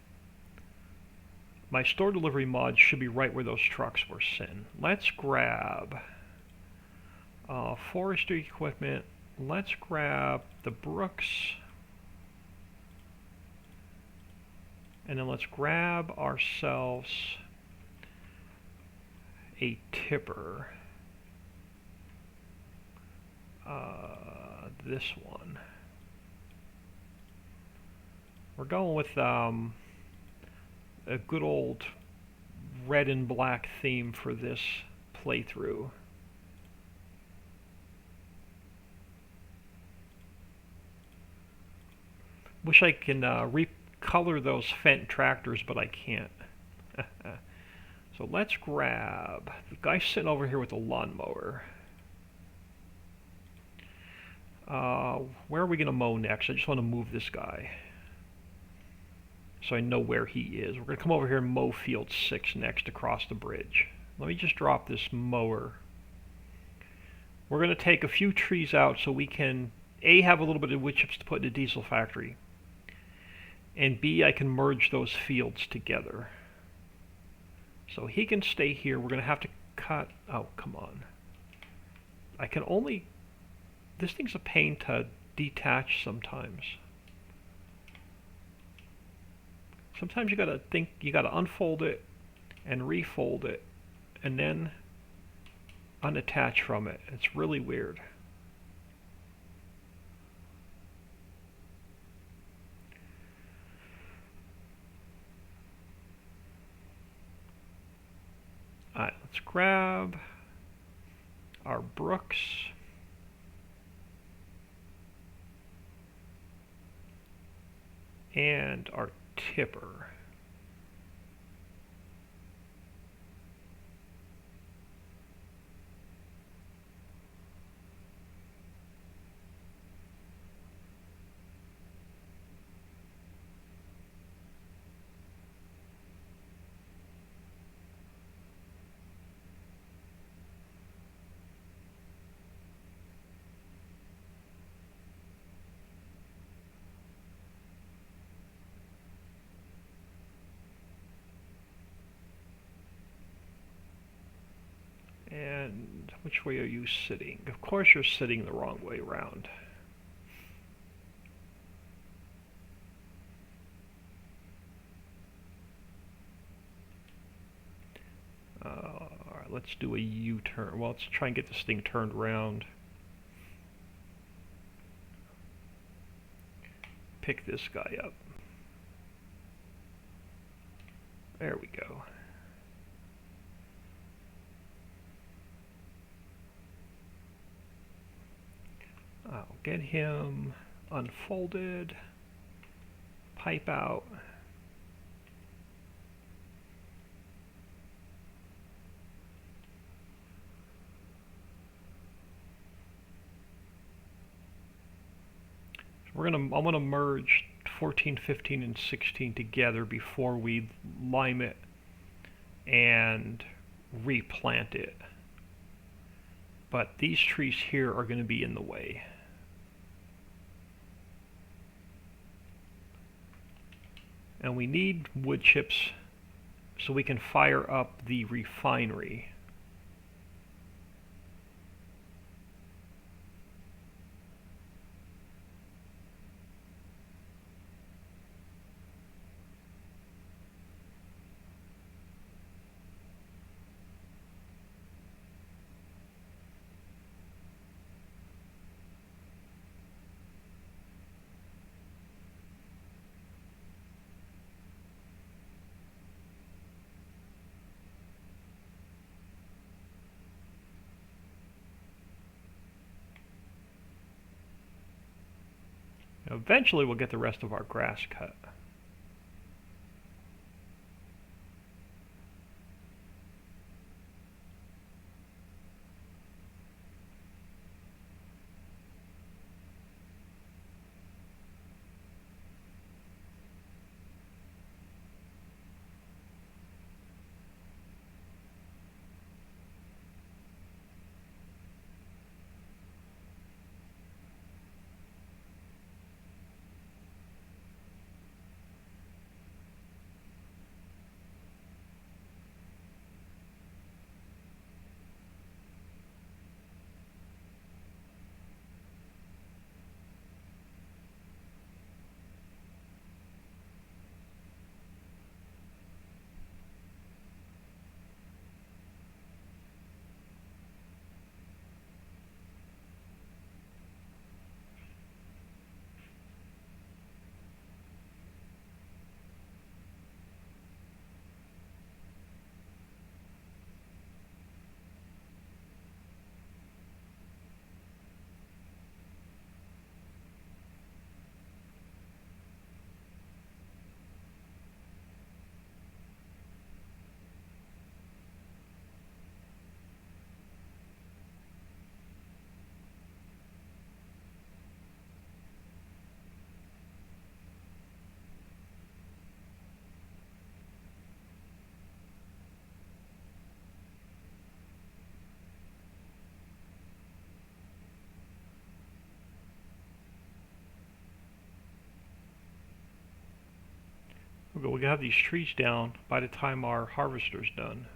My store delivery mods should be right where those trucks were sitting. Let's grab forestry equipment. Let's grab the Brooks. And then let's grab ourselves a tipper. This one. We're going with a good old red and black theme for this playthrough. Wish I can recolor those Fendt tractors, but I can't. So let's grab the guy sitting over here with the lawnmower. Where are we going to mow next? I just want to move this guy so I know where he is. We're going to come over here and mow field 6 next across the bridge. Let me just drop this mower. We're going to take a few trees out so we can A, have a little bit of wood chips to put in the diesel factory, and B, I can merge those fields together. So he can stay here. We're going to have to cut... Oh, come on. I can only... This thing's a pain to detach sometimes. Sometimes you gotta think, you gotta unfold it and refold it and then unattach from it. It's really weird. Alright, let's grab our Brooks. And our tipper. And which way are you sitting? Of course you're sitting the wrong way around. Alright, let's do a U-turn. Well, let's try and get this thing turned around. Pick this guy up. There we go. I'll get him unfolded, pipe out. I'm gonna merge 14, 15, and 16 together before we lime it and replant it. But these trees here are going to be in the way. And we need wood chips so we can fire up the refinery. Eventually we'll get the rest of our grass cut. go. We can have these trees down by the time our harvester's done.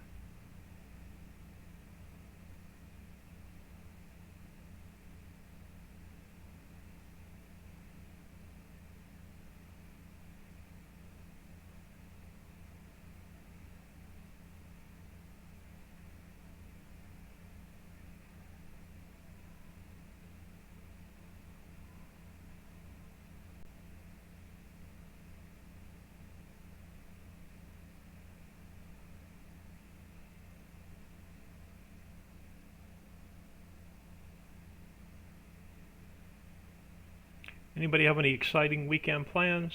Anybody have any exciting weekend plans?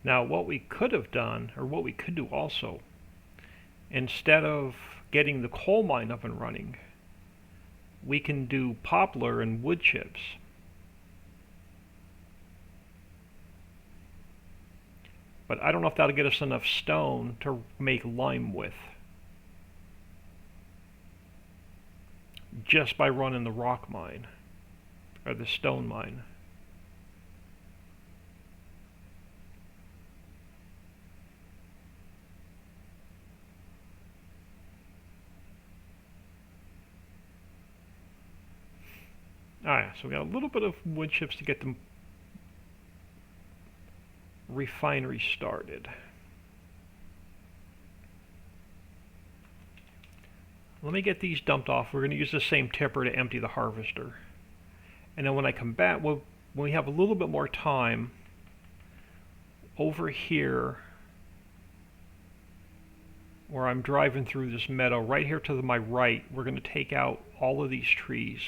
Now, what we could have done, or what we could do also, instead of getting the coal mine up and running, we can do poplar and wood chips. But I don't know if that'll get us enough stone to make lime with, just by running the rock mine, or the stone mine. Alright, so we got a little bit of wood chips to get the refinery started. Let me get these dumped off. We're going to use the same tipper to empty the harvester. And then when I come back, when we have a little bit more time, over here, where I'm driving through this meadow, right here to my right, we're going to take out all of these trees.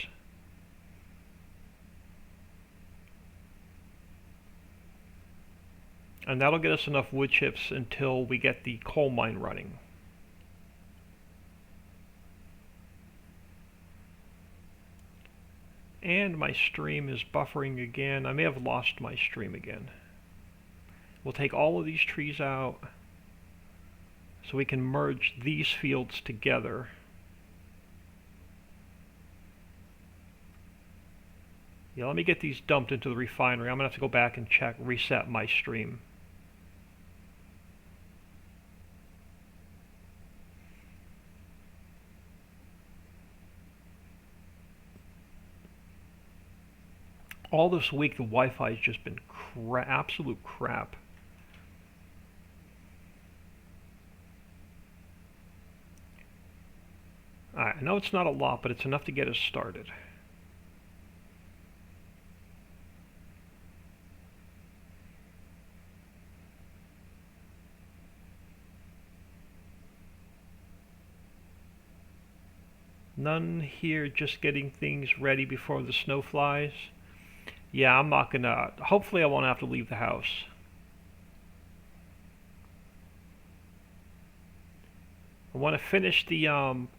And that'll get us enough wood chips until we get the coal mine running. And my stream is buffering again. I may have lost my stream again. We'll take all of these trees out so we can merge these fields together. Yeah, let me get these dumped into the refinery. I'm going to have to go back and reset my stream. All this week, the Wi-Fi has just been absolute crap. Alright, I know it's not a lot, but it's enough to get us started. None here, just getting things ready before the snow flies. Yeah, I'm not gonna... Hopefully I won't have to leave the house. I want to finish the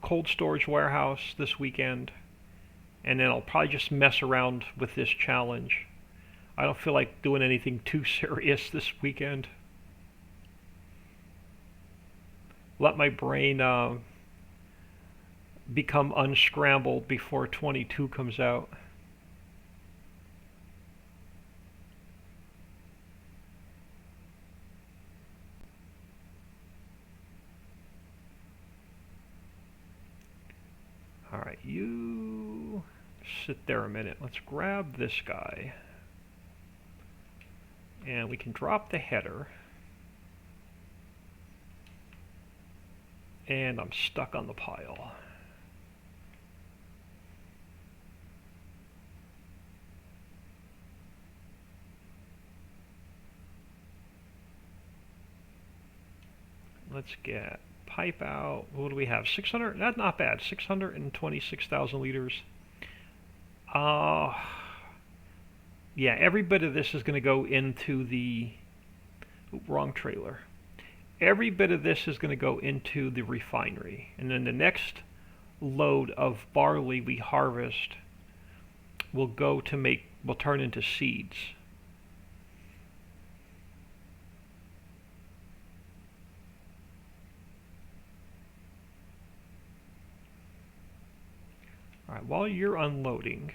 cold storage warehouse this weekend. And then I'll probably just mess around with this challenge. I don't feel like doing anything too serious this weekend. Let my brain become unscrambled before 22 comes out. Alright, you sit there a minute. Let's grab this guy. And we can drop the header. And I'm stuck on the pile. Let's get pipe out. What do we have? 600? That's not bad. 626,000 liters. Yeah, every bit of this is going to go into the... wrong trailer. Every bit of this is going to go into the refinery. And then the next load of barley we harvest will turn into seeds. All right, while you're unloading,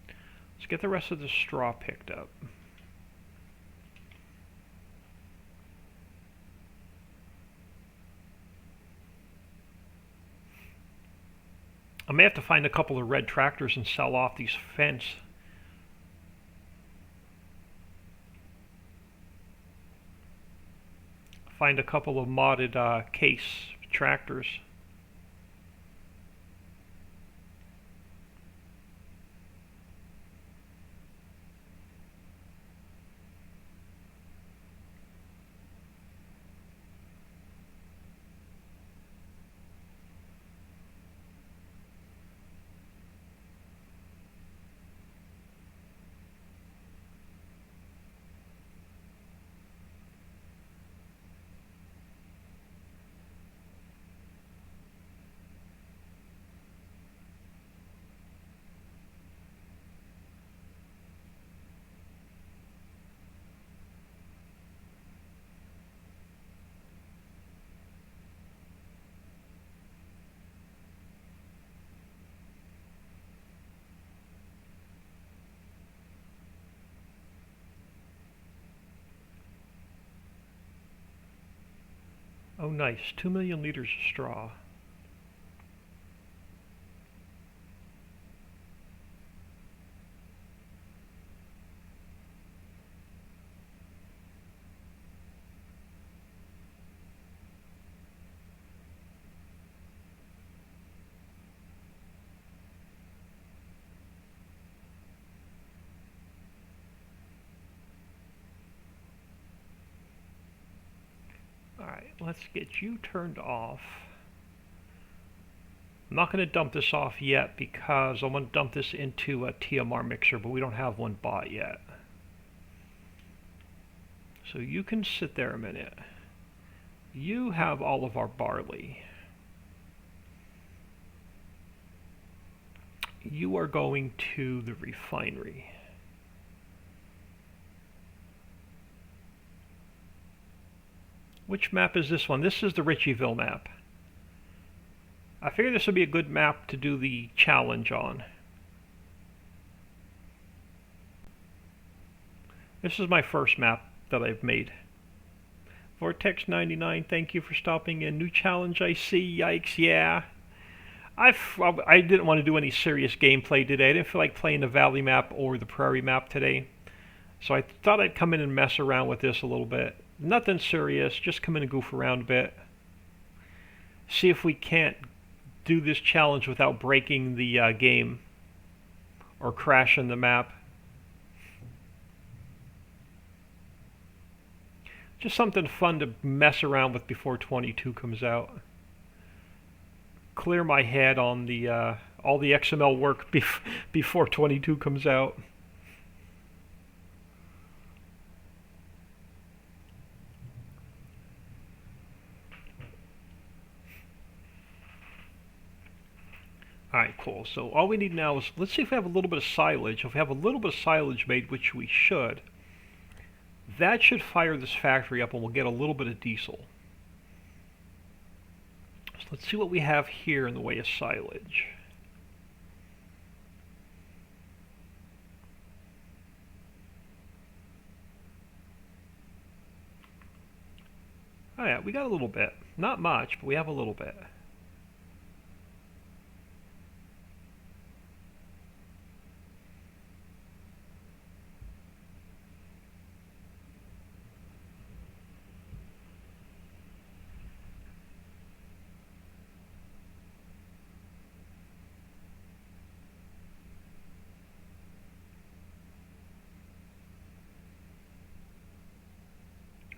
let's get the rest of the straw picked up. I may have to find a couple of red tractors and sell off these fence. Find a couple of modded case tractors. Oh nice, 2 million liters of straw. Alright, let's get you turned off. I'm not going to dump this off yet because I want to dump this into a TMR mixer, but we don't have one bought yet. So you can sit there a minute. You have all of our barley. You are going to the refinery. Which map is this one? This is the Ritchieville map. I figured this would be a good map to do the challenge on. This is my first map that I've made. Vortex99, thank you for stopping in. New challenge I see, yikes, yeah. I didn't want to do any serious gameplay today. I didn't feel like playing the Valley map or the Prairie map today. So I thought I'd come in and mess around with this a little bit. Nothing serious, just come in and goof around a bit. See if we can't do this challenge without breaking the game or crashing the map. Just something fun to mess around with before 22 comes out. Clear my head on the all the XML work before 22 comes out. Alright, cool. So all we need now is, let's see if we have a little bit of silage. If we have a little bit of silage made, which we should, that should fire this factory up and we'll get a little bit of diesel. So let's see what we have here in the way of silage. Oh yeah, we got a little bit. Not much, but we have a little bit.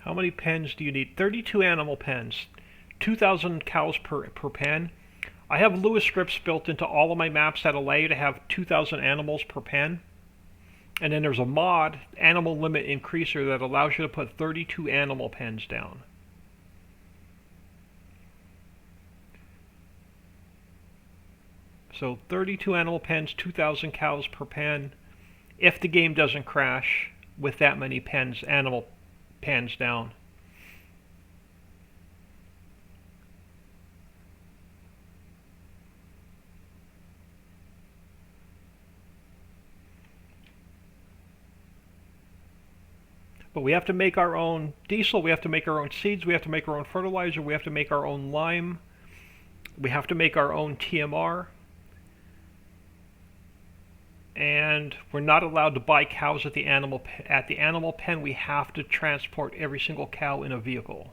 How many pens do you need? 32 animal pens. 2,000 cows per pen. I have Lewis scripts built into all of my maps that allow you to have 2,000 animals per pen. And then there's a mod, Animal Limit Increaser, that allows you to put 32 animal pens down. So 32 animal pens, 2,000 cows per pen. If the game doesn't crash with that many pens, animal pens down. But we have to make our own diesel, we have to make our own seeds, we have to make our own fertilizer, we have to make our own lime, we have to make our own TMR. And we're not allowed to buy cows at the animal pen. We have to transport every single cow in a vehicle.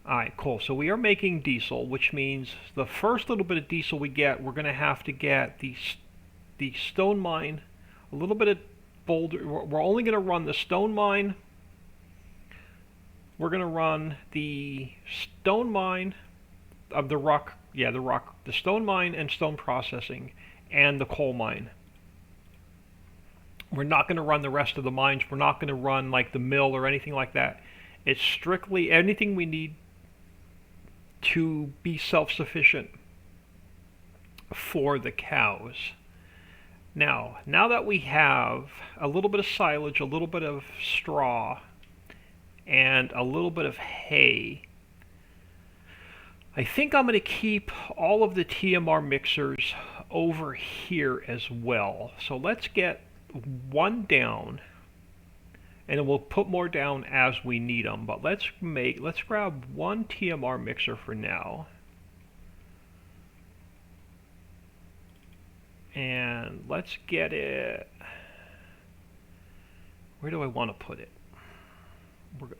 Alright, cool. So we are making diesel, which means the first little bit of diesel we get, we're going to have to get the stone mine, a little bit of boulder. We're only going to run the stone mine. We're going to run the stone mine of the rock, the stone mine and stone processing, and the coal mine. We're not going to run the rest of the mines. We're not going to run like the mill or anything like that. It's strictly anything we need to be self-sufficient for the cows. Now that we have a little bit of silage, a little bit of straw, and a little bit of hay, I think I'm going to keep all of the TMR mixers over here as well. So let's get one down, and then we'll put more down as we need them. But let's grab one TMR mixer for now. And let's get it. Where do I want to put it?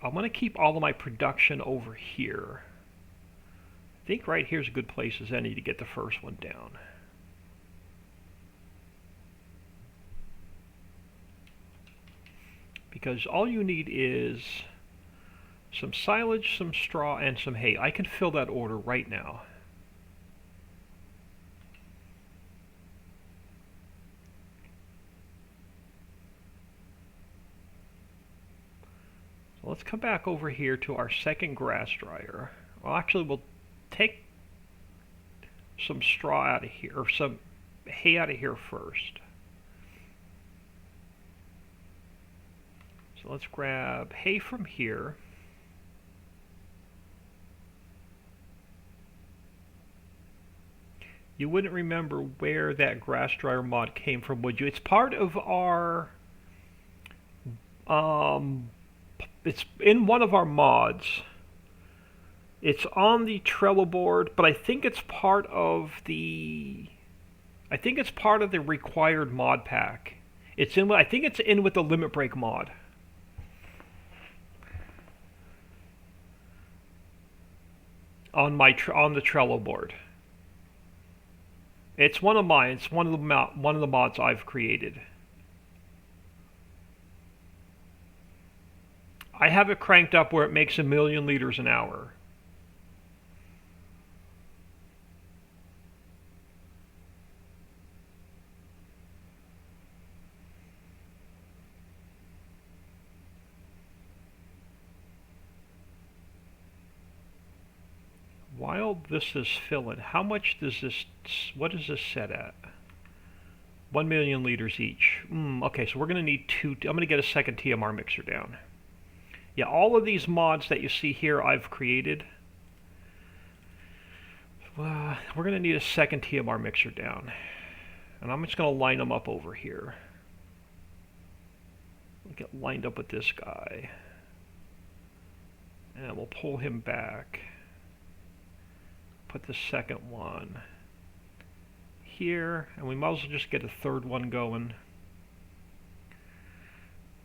I'm going to keep all of my production over here. I think right here's a good place as any to get the first one down. Because all you need is some silage, some straw, and some hay. I can fill that order right now. So let's come back over here to our second grass dryer. Well, actually, we'll take some straw out of here, or some hay out of here first. So let's grab hay from here. You wouldn't remember where that grass dryer mod came from, would you? It's part of our, it's in one of our mods. It's on the Trello board, but I think it's part of the required mod pack. I think it's in with the Limit Break mod. On the Trello board. It's one of mine. It's one of the mods I've created. I have it cranked up where it makes 1,000,000 liters an hour. While this is filling, how much does this, what is this set at? 1,000,000 liters each. Okay, so we're going to need two. I'm going to get a second TMR mixer down. Yeah, all of these mods that you see here I've created. We're going to need a second TMR mixer down. And I'm just going to line them up over here. We'll get lined up with this guy. And we'll pull him back. Put the second one here, and we might as well just get a third one going.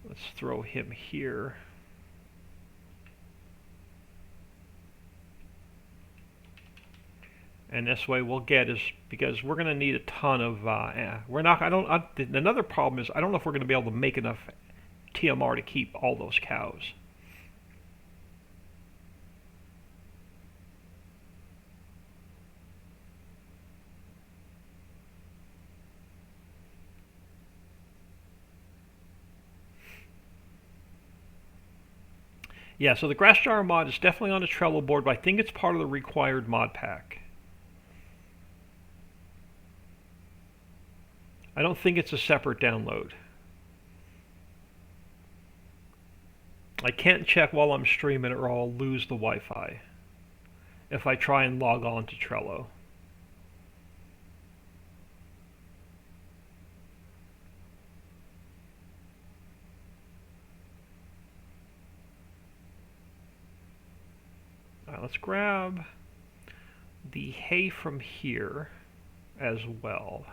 Let's throw him here. And this way we'll get because we're going to need a ton of, another problem is I don't know if we're going to be able to make enough TMR to keep all those cows. Yeah, so the grass dryer mod is definitely on the Trello board, but I think it's part of the required mod pack. I don't think it's a separate download. I can't check while I'm streaming or I'll lose the Wi-Fi if I try and log on to Trello. All right, let's grab the hay from here as well.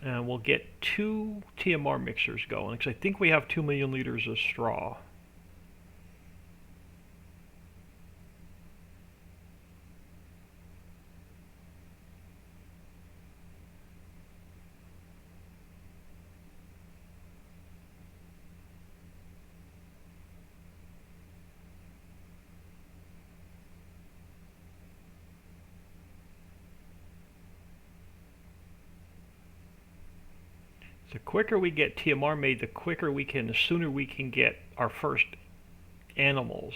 And we'll get 2 TMR mixers going, because I think we have 2 million liters of straw. The quicker we get TMR made, the sooner we can get our first animals.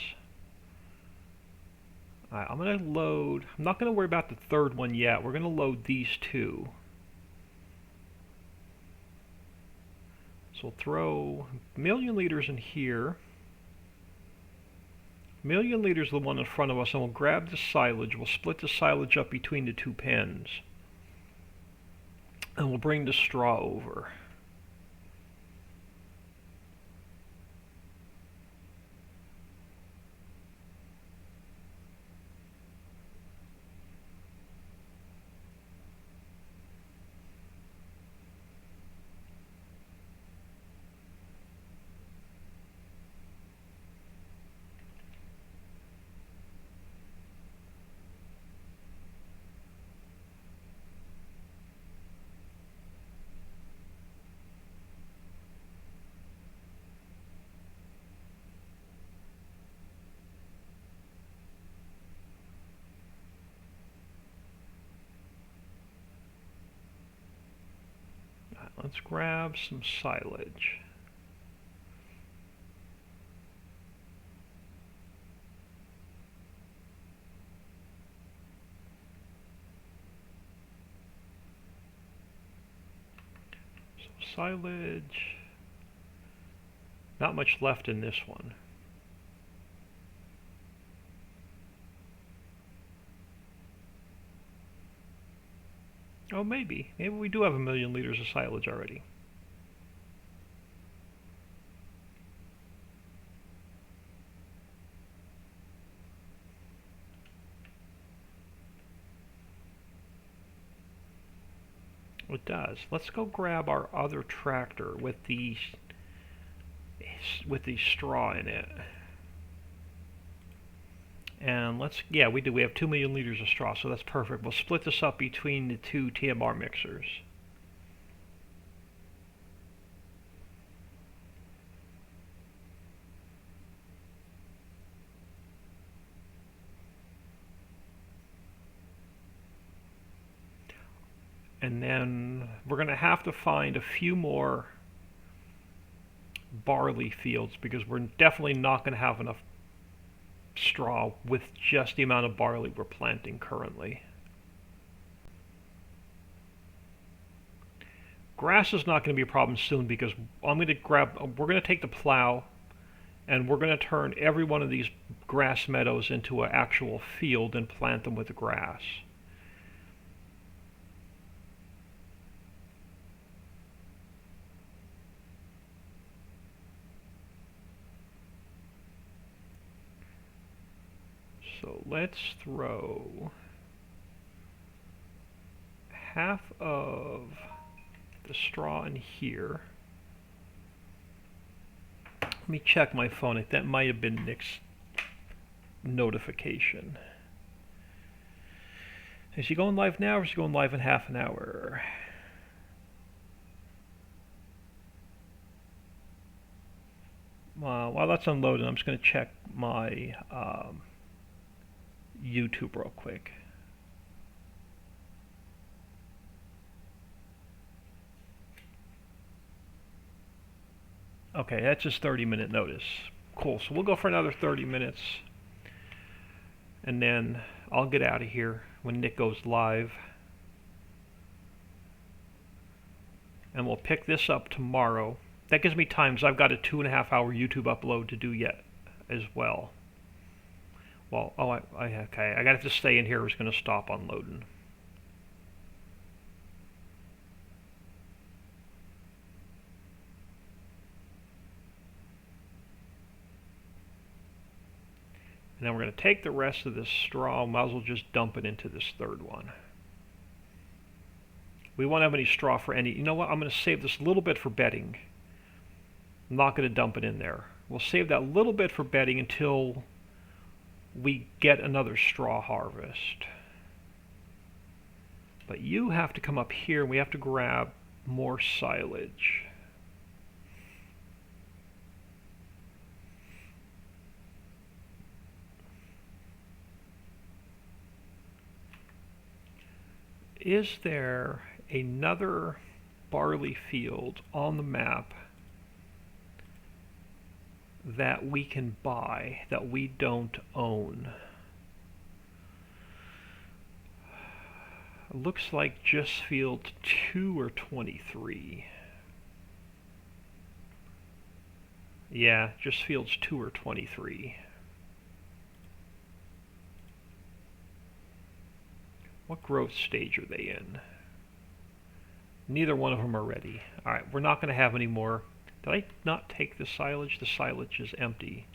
Alright, I'm going to load, I'm not going to worry about the third one yet. We're going to load these 2. So we'll throw 1 million liters in here. 1 million liters is the one in front of us, and we'll grab the silage. We'll split the silage up between the 2 pens. And we'll bring the straw over. Let's grab some silage. So silage. Not much left in this one. Oh, maybe. Maybe we do have 1 million liters of silage already. It does. Let's go grab our other tractor with the straw in it. And yeah, we do. We have 2 million liters of straw, so that's perfect. We'll split this up between the 2 TMR mixers. And then we're going to have to find a few more barley fields, because we're definitely not going to have enough straw with just the amount of barley we're planting currently. Grass is not going to be a problem soon, because we're going to take the plow and we're going to turn every one of these grass meadows into an actual field and plant them with the grass. So let's throw half of the straw in here. Let me check my phone. That might have been Nick's notification. Is he going live now, or is he going live in half an hour? While that's unloading, I'm just going to check my YouTube real quick. Okay, that's just 30-minute notice. Cool, so we'll go for another 30 minutes, and then I'll get out of here when Nick goes live. And we'll pick this up tomorrow. That gives me time, because I've got a 2.5-hour YouTube upload to do yet as well. Well, okay, I gotta have to stay in here. It's going to stop unloading. And then we're going to take the rest of this straw. Might as well just dump it into this third one. We won't have any straw for any. You know what? I'm going to save this little bit for bedding. I'm not going to dump it in there. We'll save that little bit for bedding until we get another straw harvest. But you have to come up here and we have to grab more silage. Is there another barley field on the map that we can buy that we don't own? It looks like just field 2 or 23. Yeah, just fields 2 or 23. What growth stage are they in? Neither one of them are ready. Alright, we're not going to have any more. Did I not take the silage? The silage is empty.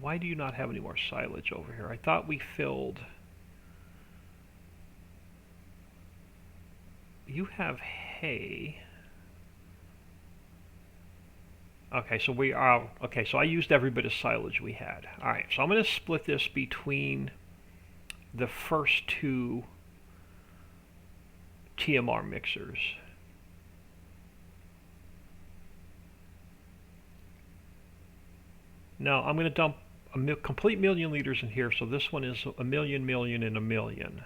Why do you not have any more silage over here? I thought we filled... You have hay. Okay, so we are... Okay, so I used every bit of silage we had. Alright, so I'm going to split this between the first two TMR mixers. Now I'm going to dump a complete million liters in here, so this one is a million, million, and a million.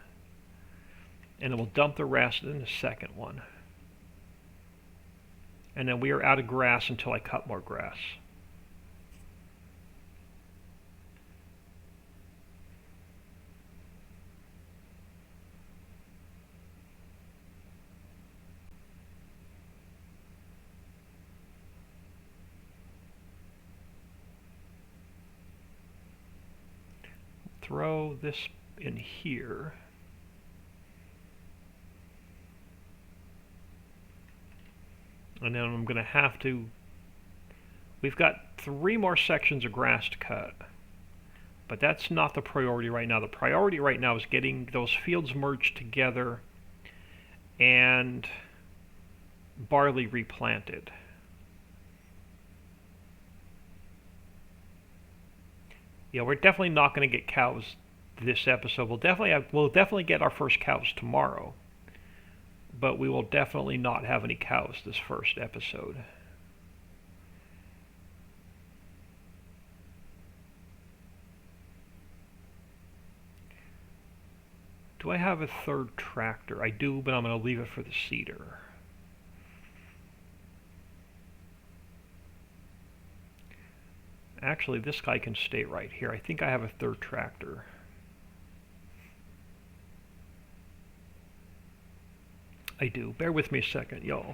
And then we'll dump the rest in the second one. And then we are out of grass until I cut more grass. Throw this in here. And then I'm going to have to... We've got 3 more sections of grass to cut. But that's not the priority right now. The priority right now is getting those fields merged together and barley replanted. Yeah, we're definitely not going to get cows this episode. We'll definitely get our first cows tomorrow. But we will definitely not have any cows this first episode. Do I have a third tractor? I do, but I'm going to leave it for the seeder. Actually, this guy can stay right here. I think I have a third tractor. I do. Bear with me a second, y'all.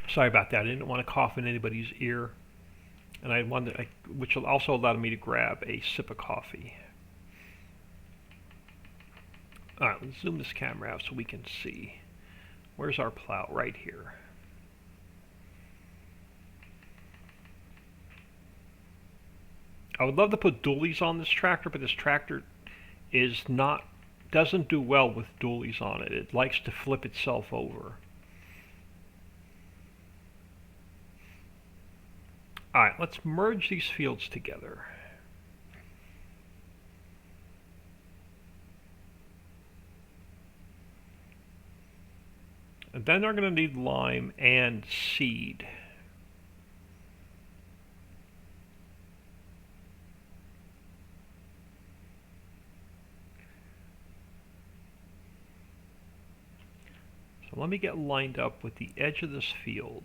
Sorry about that. I didn't want to cough in anybody's ear. And I wanted, which also allowed me to grab a sip of coffee. Alright, let's zoom this camera out so we can see. Where's our plow? Right here. I would love to put dualies on this tractor, but this tractor doesn't do well with dualies on it. It likes to flip itself over. Alright, let's merge these fields together. And then they're going to need lime and seed. So let me get lined up with the edge of this field.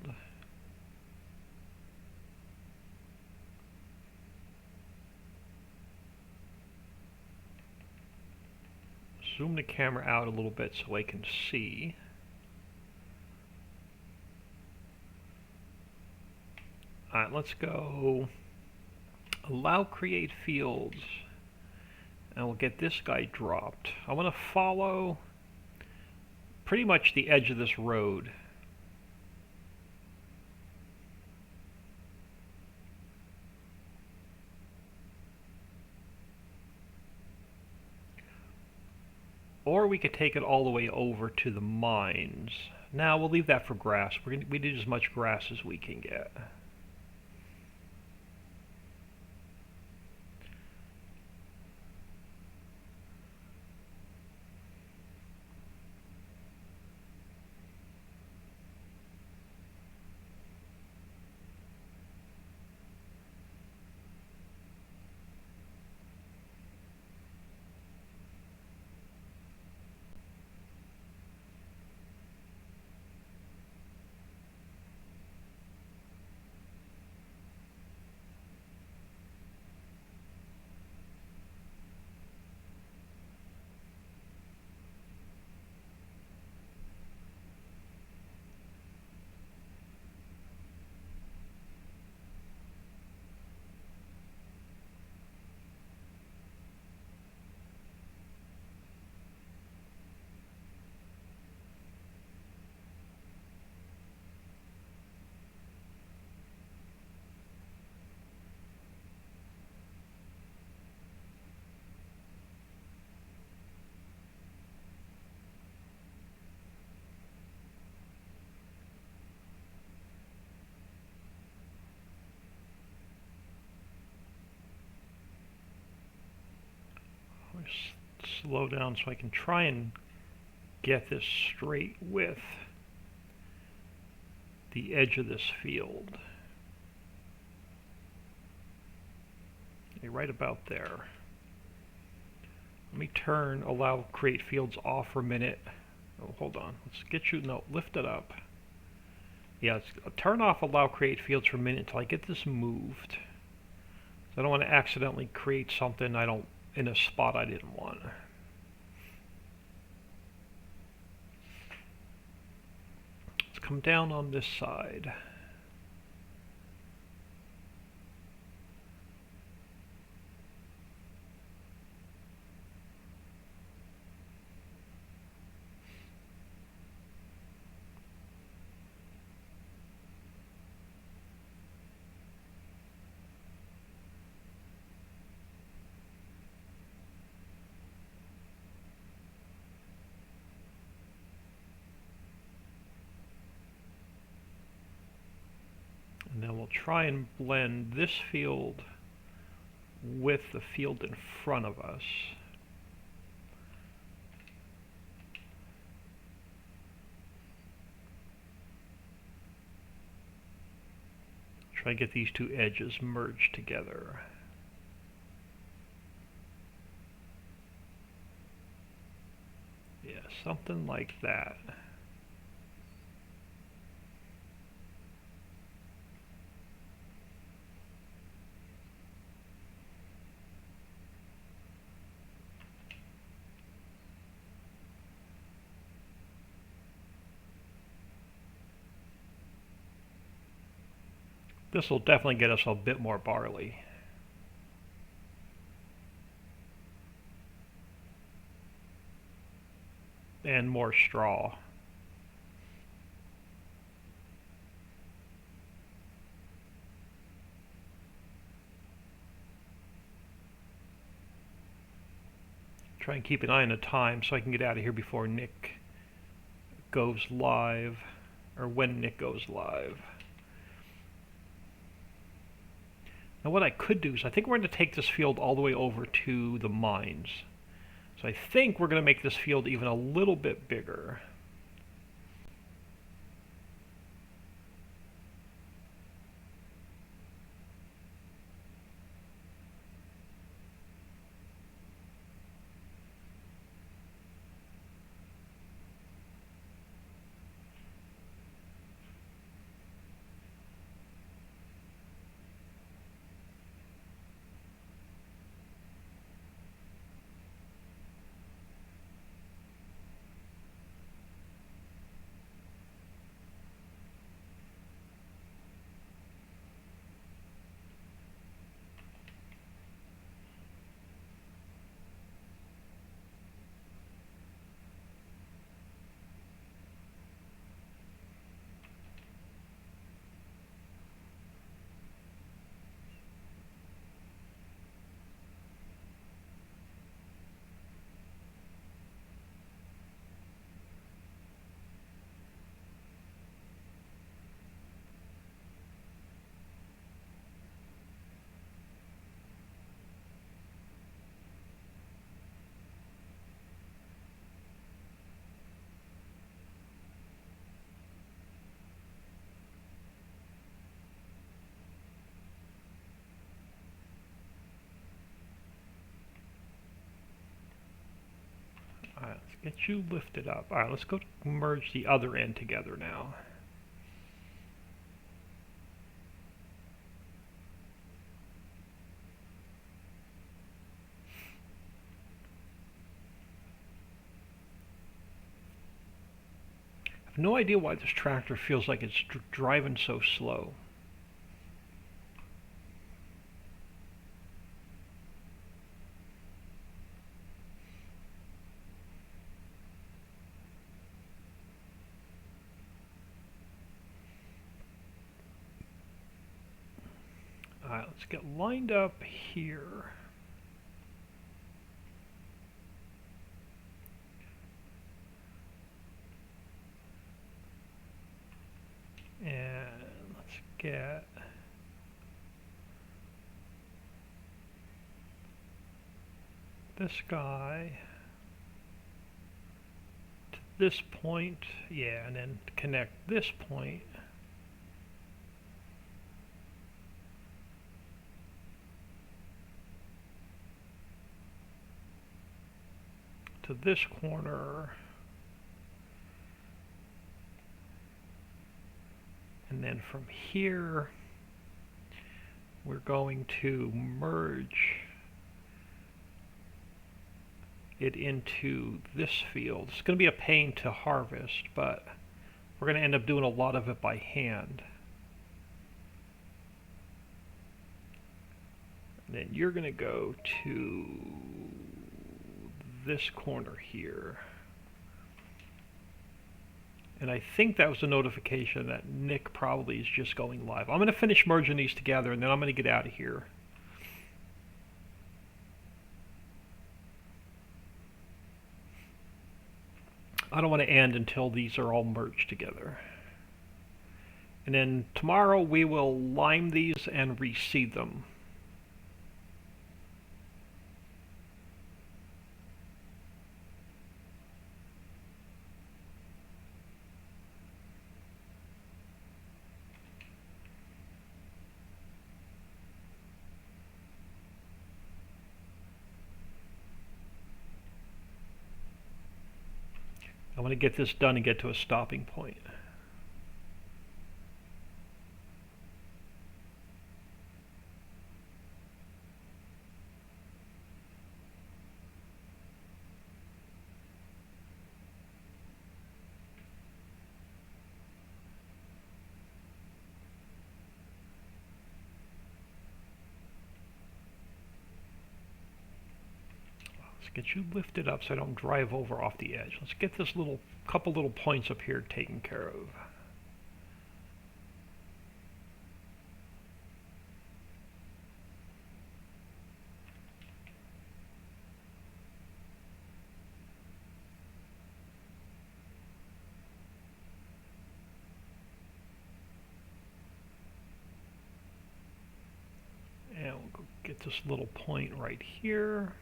Zoom the camera out a little bit so I can see. Alright, let's go allow create fields, and we'll get this guy dropped. I want to follow pretty much the edge of this road. Or we could take it all the way over to the mines. Now we'll leave that for grass. We need as much grass as we can get. Slow down so I can try and get this straight with the edge of this field. Okay, right about there. Let me turn allow create fields off for a minute. Oh, hold on. Let's get you, no, lift it up. Yeah, turn off allow create fields for a minute until I get this moved. So I don't want to accidentally create something in a spot I didn't want. Let's come down on this side. And then we'll try and blend this field with the field in front of us. Try and get these two edges merged together. Yeah, something like that. This will definitely get us a bit more barley. And more straw. Try and keep an eye on the time so I can get out of here before Nick goes live, or when Nick goes live. Now what I could do is I think we're going to take this field all the way over to the mines. So I think we're going to make this field even a little bit bigger. Get you lifted up. Alright, let's go merge the other end together now. I have no idea why this tractor feels like it's driving so slow. Alright, let's get lined up here. And let's get this guy to this point, yeah, and then connect this point to this corner, and then from here we're going to merge it into this field. It's going to be a pain to harvest, but we're going to end up doing a lot of it by hand. And then you're going to go to this corner here. And I think that was a notification that Nick probably is just going live. I'm going to finish merging these together, and then I'm going to get out of here. I don't want to end until these are all merged together. And then tomorrow we will lime these and reseed them. I want to get this done and get to a stopping point. Get you lifted up so I don't drive over off the edge. Let's get this couple little points up here taken care of. And we'll go get this little point right here.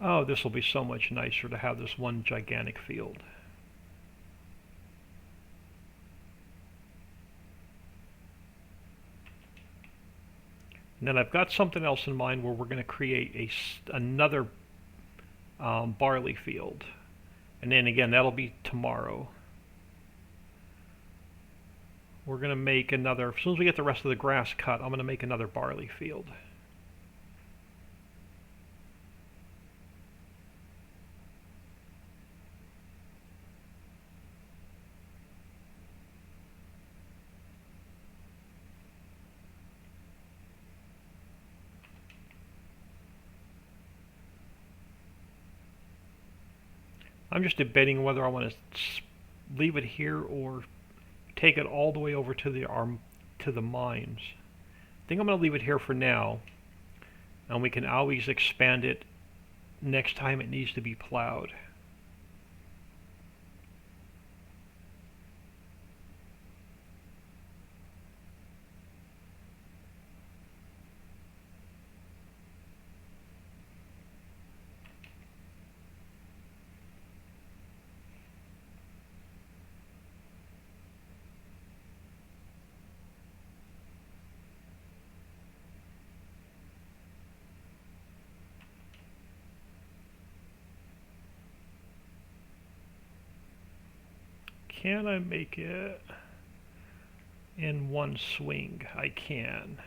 Oh, this will be so much nicer to have this one gigantic field. And then I've got something else in mind where we're going to create another barley field. And then again, that'll be tomorrow. We're going to make another, as soon as we get the rest of the grass cut, I'm going to make another barley field. I'm just debating whether I want to leave it here or take it all the way over to the mines. I think I'm going to leave it here for now, And we can always expand it next time it needs to be plowed. Can I make it in one swing? I can.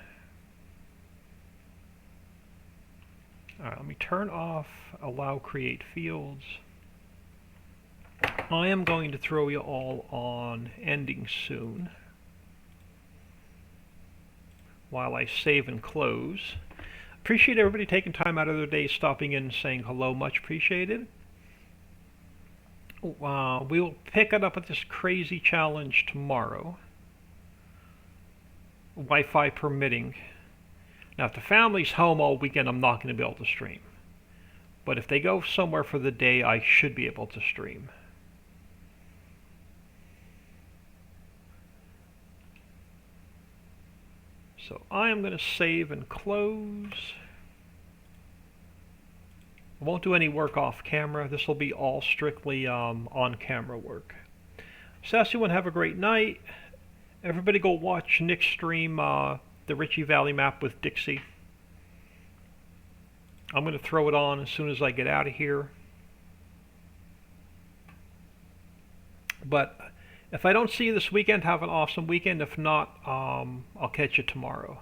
Alright, let me turn off allow create fields. I am going to throw you all on ending soon while I save and close. Appreciate everybody taking time out of their day, stopping in and saying hello. Much appreciated. We'll pick it up with this crazy challenge tomorrow, Wi-Fi permitting. Now, if the family's home all weekend, I'm not going to be able to stream. But if they go somewhere for the day, I should be able to stream. So I am going to save and close. I won't do any work off camera. This will be all strictly on camera work. So everyone have a great night. Everybody go watch Nick stream the Ritchie Valley map with Dixie. I'm going to throw it on as soon as I get out of here. But if I don't see you this weekend, have an awesome weekend. If not, I'll catch you tomorrow.